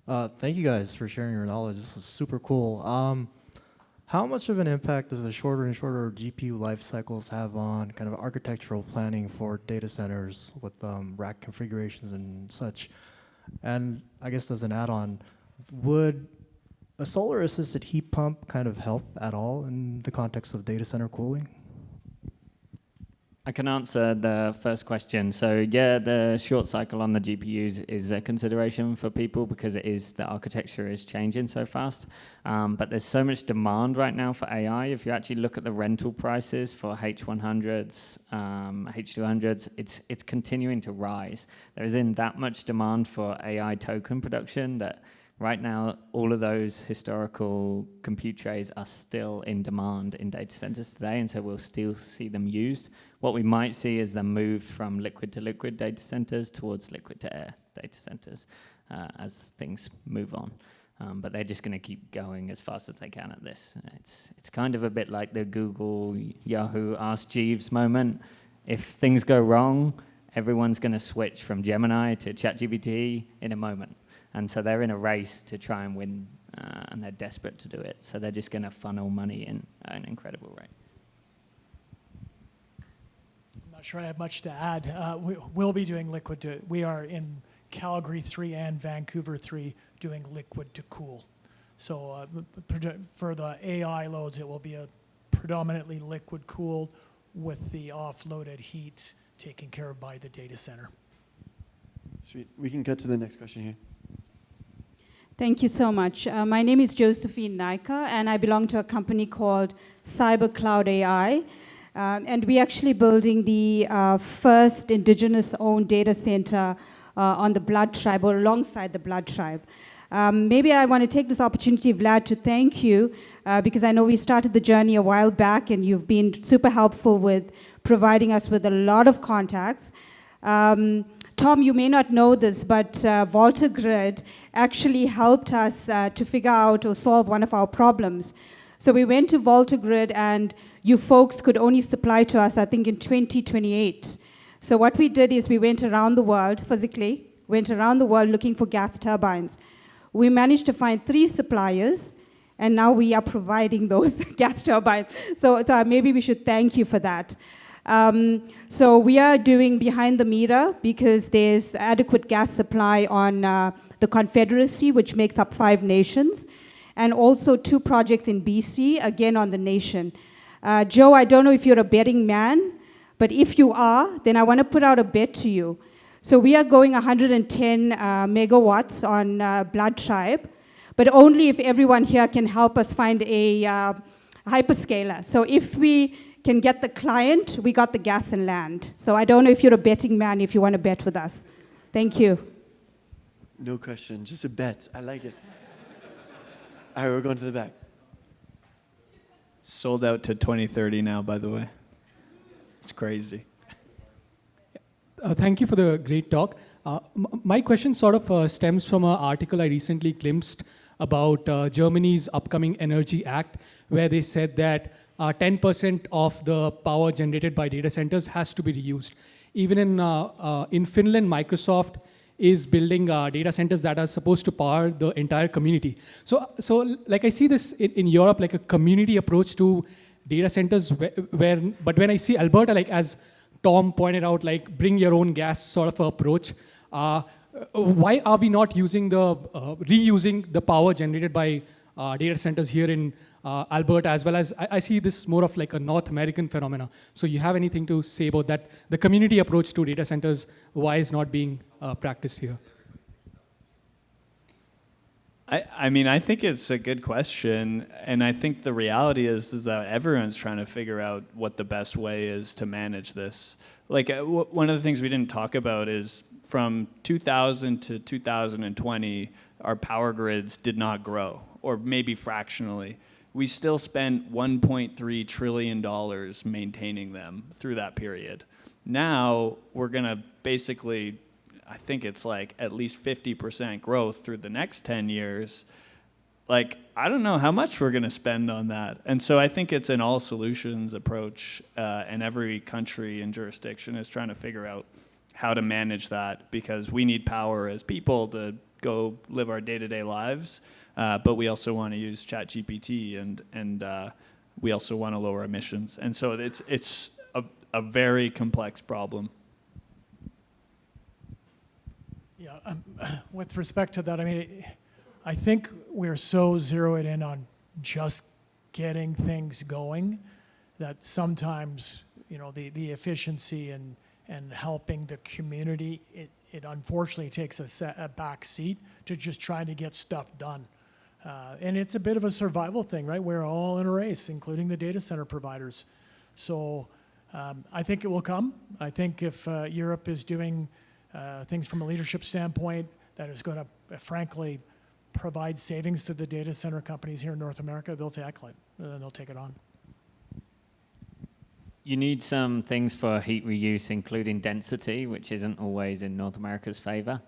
here. Thank you guys for sharing your knowledge. This was super cool. How much of an impact does the shorter and shorter GPU life cycles have on kind of architectural planning for data centers with rack configurations and such? And I guess as an add-on, would a solar-assisted heat pump kind of help at all in the context of data center cooling? I can answer the first question. So yeah, the short cycle on the GPUs is a consideration for people because the architecture is changing so fast. But there's so much demand right now for AI. If you actually look at the rental prices for H100s, H200s, it's continuing to rise. There isn't that much demand for AI token production that Right now, all of those historical compute trays are still in demand in data centers today, and so we'll still see them used. What we might see is them moved from liquid to liquid data centers towards liquid to air data centers as things move on. But they're just going to keep going as fast as they can at this. It's kind of a bit like the Google, Yahoo, Ask Jeeves moment. If things go wrong, everyone's going to switch from Gemini to ChatGPT in a moment. And so they're in a race to try and win, and they're desperate to do it. So they're just going to funnel money in at an incredible rate. I'm not sure I have much to add. We'll be doing liquid to, we are in Calgary 3 and Vancouver 3 doing liquid to cool. So for the AI loads, it will be a predominantly liquid cooled with the offloaded heat taken care of by the data center. Sweet. We can cut to the next question here. Thank you so much. My name is Josephine Naika, and I belong to a company called Cyber Cloud AI. And we're actually building the first indigenous-owned data center on the Blood Tribe, or alongside the Blood Tribe. Maybe I want to take this opportunity, Vlad, to thank you, because I know we started the journey a while back, and you've been super helpful with providing us with a lot of contacts. Tom, you may not know this, but VoltaGrid actually helped us to figure out or solve one of our problems. So we went to VoltaGrid, and you folks could only supply to us, I think, in 2028. So what we did is we went around the world, physically, went around the world looking for gas turbines. We managed to find 3 suppliers, and now we are providing those gas turbines. So maybe we should thank you for that. So we are doing behind the meter because there's adequate gas supply on the Confederacy, which makes up 5 nations, and also 2 projects in BC, again on the nation. Joe, I don't know if you're a betting man, but if you are, then I want to put out a bet to you. So we are going 110 megawatts on Blood Tribe, but only if everyone here can help us find a hyperscaler. So if we can get the client, we got the gas and land. So I don't know if you're a betting man, if you want to bet with us. Thank you. No question, just a bet. I like it. All right, we're going to the back. Sold out to 2030 now, by the way. It's crazy. Thank you for the great talk. My question sort of stems from an article I recently glimpsed about Germany's upcoming Energy Act, where they said that 10% of the power generated by data centers has to be reused. Even in Finland, Microsoft is building data centers that are supposed to power the entire community. So like I see this in Europe, like a community approach to data centers, but when I see Alberta, like as Tom pointed out, like bring your own gas sort of approach, why are we not using reusing the power generated by data centers here in Alberta, as well as I see this more of like a North American phenomena. So you have anything to say about that? The community approach to data centers, why is not being practiced here? I mean, I think it's a good question, and I think the reality is that everyone's trying to figure out what the best way is to manage this. Like, one of the things we didn't talk about is from 2000 to 2020, our power grids did not grow, or maybe fractionally. We still spent $1.3 trillion maintaining them through that period. Now, we're going to basically, I think it's like at least 50% growth through the next 10 years. Like, I don't know how much we're going to spend on that. And so I think it's an all solutions approach, and every country and jurisdiction is trying to figure out how to manage that, because we need power as people to go live our day-to-day lives. But we also want to use ChatGPT, and we also want to lower emissions. And so it's a very complex problem. Yeah, with respect to that, I mean, I think we're so zeroed in on just getting things going that sometimes, you know, the efficiency and helping the community, it unfortunately takes a back seat to just trying to get stuff done. And it's a bit of a survival thing, right? We're all in a race, including the data center providers. So I think it will come. I think if Europe is doing things from a leadership standpoint that is going to, frankly, provide savings to the data center companies here in North America, they'll tackle it, and they'll take it on. You need some things for heat reuse, including density, which isn't always in North America's favor.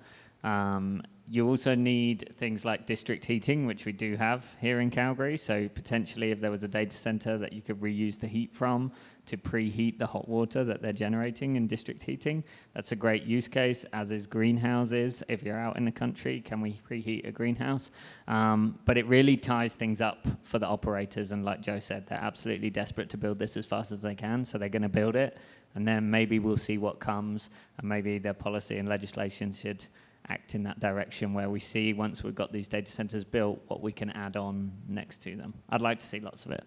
You also need things like district heating, which we do have here in Calgary. So potentially if there was a data center that you could reuse the heat from to preheat the hot water that they're generating in district heating, that's a great use case, as is greenhouses. If you're out in the country, can we preheat a greenhouse? But it really ties things up for the operators. And like Joe said, they're absolutely desperate to build this as fast as they can. So they're going to build it. And then maybe we'll see what comes. And maybe their policy and legislation should act in that direction, where we see, once we've got these data centers built, what we can add on next to them. I'd like to see lots of it.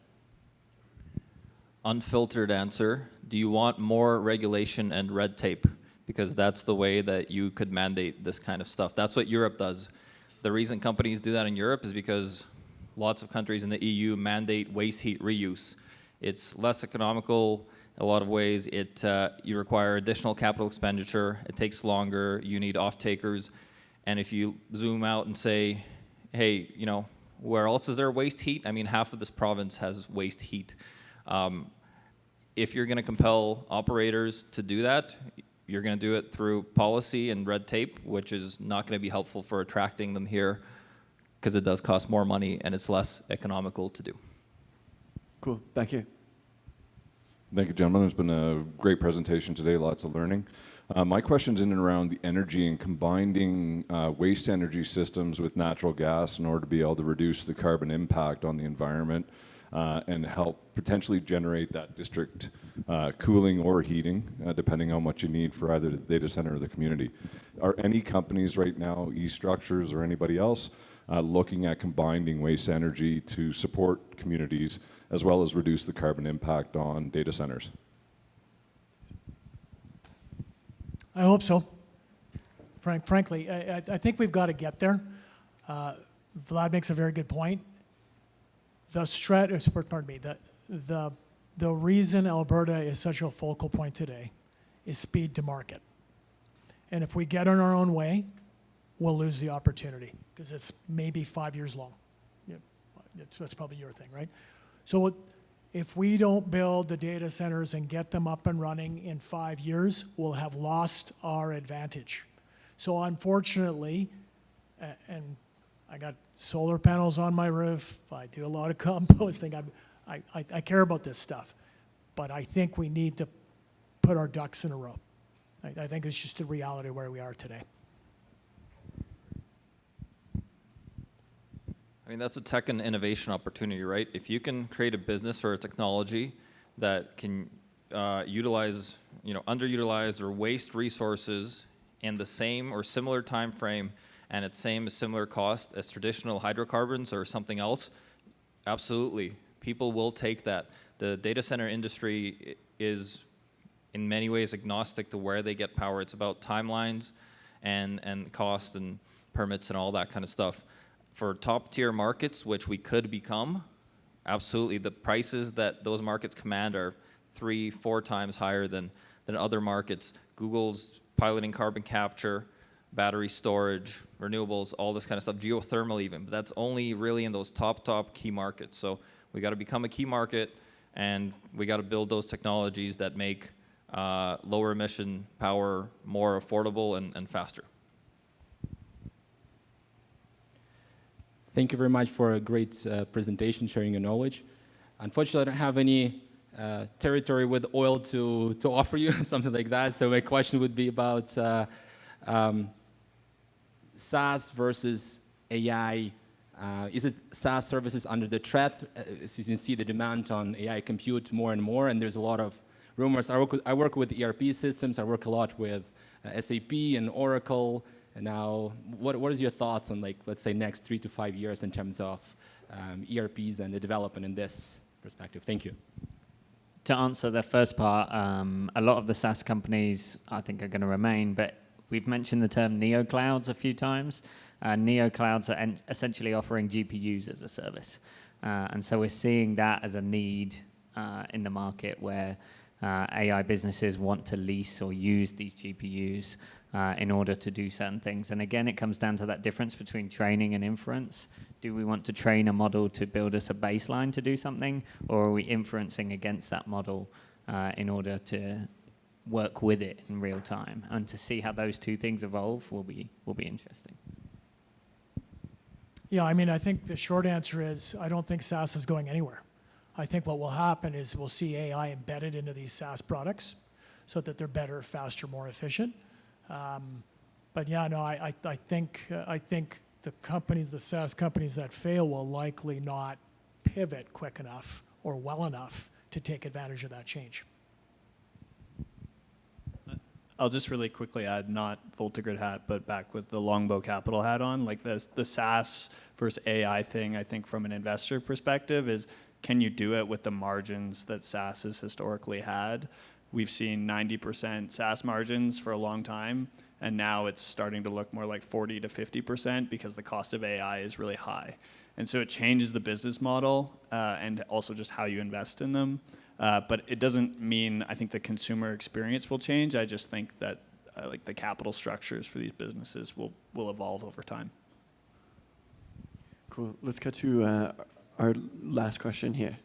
Unfiltered answer. Do you want more regulation and red tape? Because that's the way that you could mandate this kind of stuff. That's what Europe does. The reason companies do that in Europe is because lots of countries in the EU mandate waste heat reuse. It's less economical in a lot of ways. You require additional capital expenditure. It takes longer. You need off-takers. And if you zoom out and say, hey, you know, where else is there waste heat? I mean, half of this province has waste heat. If you're going to compel operators to do that, you're going to do it through policy and red tape, which is not going to be helpful for attracting them here, because it does cost more money and it's less economical to do. Cool. Back here. Thank you, gentlemen. It's been a great presentation today, lots of learning. My question's in and around the energy and combining waste energy systems with natural gas in order to be able to reduce the carbon impact on the environment and help potentially generate that district cooling or heating, depending on what you need for either the data center or the community. Are any companies right now, eStruxtures or anybody else, looking at combining waste energy to support communities as well as reduce the carbon impact on data centers? I hope so. Frankly, I think we've got to get there. Vlad makes a very good point. The reason Alberta is such a focal point today is speed to market. And if we get in our own way, we'll lose the opportunity, because it's maybe 5 years long. Yeah, that's probably your thing, right? So if we don't build the data centers and get them up and running in 5 years, we'll have lost our advantage. So unfortunately, and I got solar panels on my roof, I do a lot of composting, I care about this stuff, but I think we need to put our ducks in a row. I think it's just the reality where we are today. I mean, that's a tech and innovation opportunity, right? If you can create a business or a technology that can utilize, underutilized or waste resources in the same or similar time frame and at similar cost as traditional hydrocarbons or something else, absolutely, people will take that. The data center industry is in many ways agnostic to where they get power. It's about timelines and cost and permits and all that kind of stuff. For top tier markets, which we could become, absolutely, the prices that those markets command are 3-4 times higher than other markets. Google's piloting carbon capture, battery storage, renewables, all this kind of stuff, geothermal even, but that's only really in those top key markets. So we got to become a key market, and we got to build those technologies that make lower emission power more affordable and faster. Thank you very much for a great presentation, sharing your knowledge. Unfortunately, I don't have any territory with oil to offer you, something like that. So my question would be about SaaS versus AI. Is it SaaS services under the threat? As you can see, the demand on AI compute more and more, and there's a lot of rumors. I work with ERP systems. I work a lot with SAP and Oracle. And now, what is your thoughts on, like, let's say, next 3 to 5 years in terms of ERPs and the development in this perspective? Thank you. To answer the first part, a lot of the SaaS companies, I think, are going to remain, but we've mentioned the term neoclouds a few times. Neoclouds are essentially offering GPUs as a service. And so we're seeing that as a need in the market where AI businesses want to lease or use these GPUs in order to do certain things. And again, it comes down to that difference between training and inference. Do we want to train a model to build us a baseline to do something, or are we inferencing against that model in order to work with it in real time? And to see how those two things evolve will be interesting. Yeah, I mean, I think the short answer is I don't think SaaS is going anywhere. I think what will happen is we'll see AI embedded into these SaaS products so that they're better, faster, more efficient. But yeah, no, I think the companies, the SaaS companies that fail will likely not pivot quick enough or well enough to take advantage of that change. I'll just really quickly add, not VoltaGrid hat, but back with the Longbow Capital hat on, like the SaaS versus AI thing, I think from an investor perspective is, can you do it with the margins that SaaS has historically had? We've seen 90% SaaS margins for a long time, and now it's starting to look more like 40 to 50% because the cost of AI is really high. And so it changes the business model and also just how you invest in them. But it doesn't mean I think the consumer experience will change. I just think that like the capital structures for these businesses will evolve over time. Cool. Let's get to our last question here.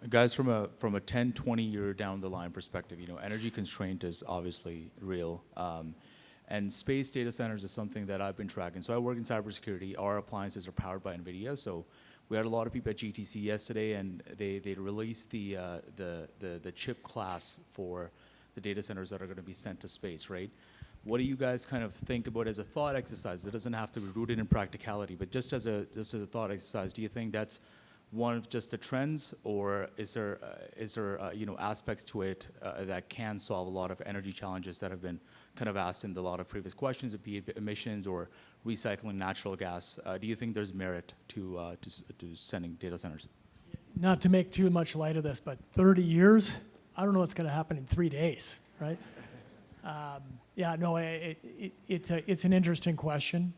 Guys, from a 10, 20 year down the line perspective, you know, energy constraint is obviously real. And space data centers is something that I've been tracking. So I work in cybersecurity. Our appliances are powered by NVIDIA. So we had a lot of people at GTC yesterday, and they released the chip class for the data centers that are going to be sent to space, right? What do you guys kind of think about as a thought exercise? It doesn't have to be rooted in practicality, but just as a thought exercise, do you think that's one of just the trends, or is there you know, aspects to it that can solve a lot of energy challenges that have been kind of asked in a lot of previous questions, be it emissions or recycling natural gas? Do you think there's merit to sending data centers? Not to make too much light of this, but 30 years, I don't know what's going to happen in 3 days, right? Yeah, no, it's an interesting question.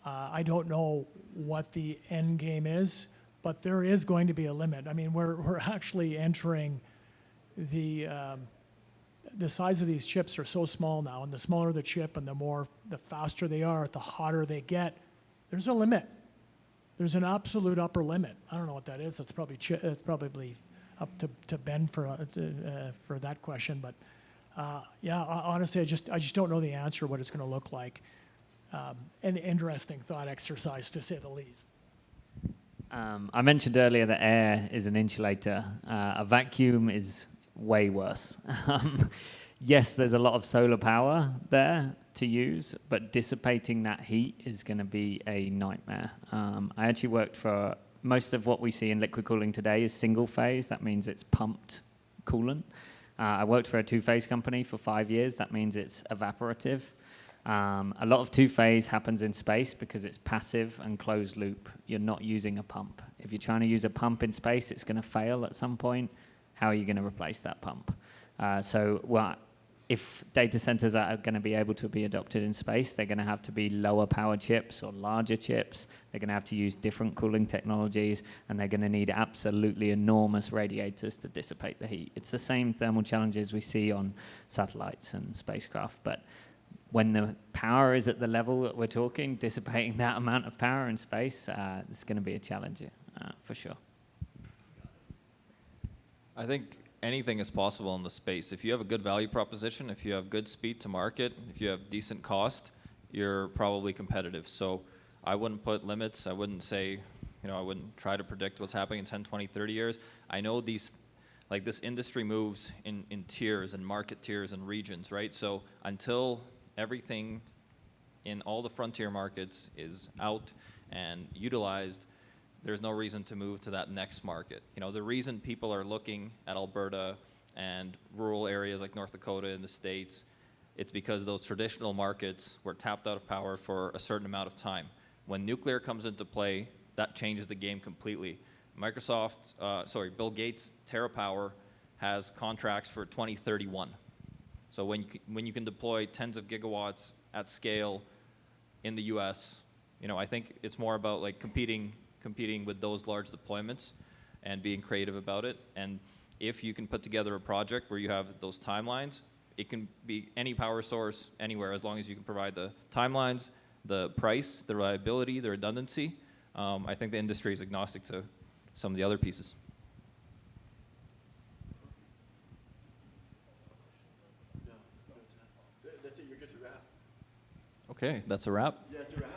I don't know what the end game is, but there is going to be a limit. I mean, we're actually entering the size of these chips are so small now, and the smaller the chip and the faster they are, the hotter they get, there's a limit. There's an absolute upper limit. I don't know what that is. It's probably up to Ben for that question. But yeah, honestly, I just don't know the answer, what it's going to look like. An interesting thought exercise, to say the least. I mentioned earlier that air is an insulator. A vacuum is way worse. Yes, there's a lot of solar power there to use, but dissipating that heat is going to be a nightmare. I actually worked for, most of what we see in liquid cooling today is single phase. That means it's pumped coolant. I worked for a two-phase company for 5 years. That means it's evaporative. A lot of two-phase happens in space because it's passive and closed loop. You're not using a pump. If you're trying to use a pump in space, it's going to fail at some point. How are you going to replace that pump? If data centers are going to be able to be adopted in space, they're going to have to be lower power chips or larger chips. They're going to have to use different cooling technologies, and they're going to need absolutely enormous radiators to dissipate the heat. It's the same thermal challenges we see on satellites and spacecraft, but when the power is at the level that we're talking, dissipating that amount of power in space, it's going to be a challenge for sure. I think anything is possible in the space. If you have a good value proposition, if you have good speed to market, if you have decent cost, you're probably competitive. So I wouldn't put limits. I wouldn't say, you know, I wouldn't try to predict what's happening in 10, 20, 30 years. I know these, like this industry moves in tiers and market tiers and regions, right? So until everything in all the frontier markets is out and utilized, there's no reason to move to that next market. You know, the reason people are looking at Alberta and rural areas like North Dakota in the States, it's because those traditional markets were tapped out of power for a certain amount of time. When nuclear comes into play, that changes the game completely. Bill Gates' TerraPower has contracts for 2031. So when you can deploy tens of gigawatts at scale in the US, you know, I think it's more about like competing with those large deployments and being creative about it. And if you can put together a project where you have those timelines, it can be any power source anywhere as long as you can provide the timelines, the price, the reliability, the redundancy. I think the industry is agnostic to some of the other pieces. That's it, you're good to wrap. Okay, that's a wrap. Yeah, it's a wrap.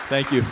Thank you.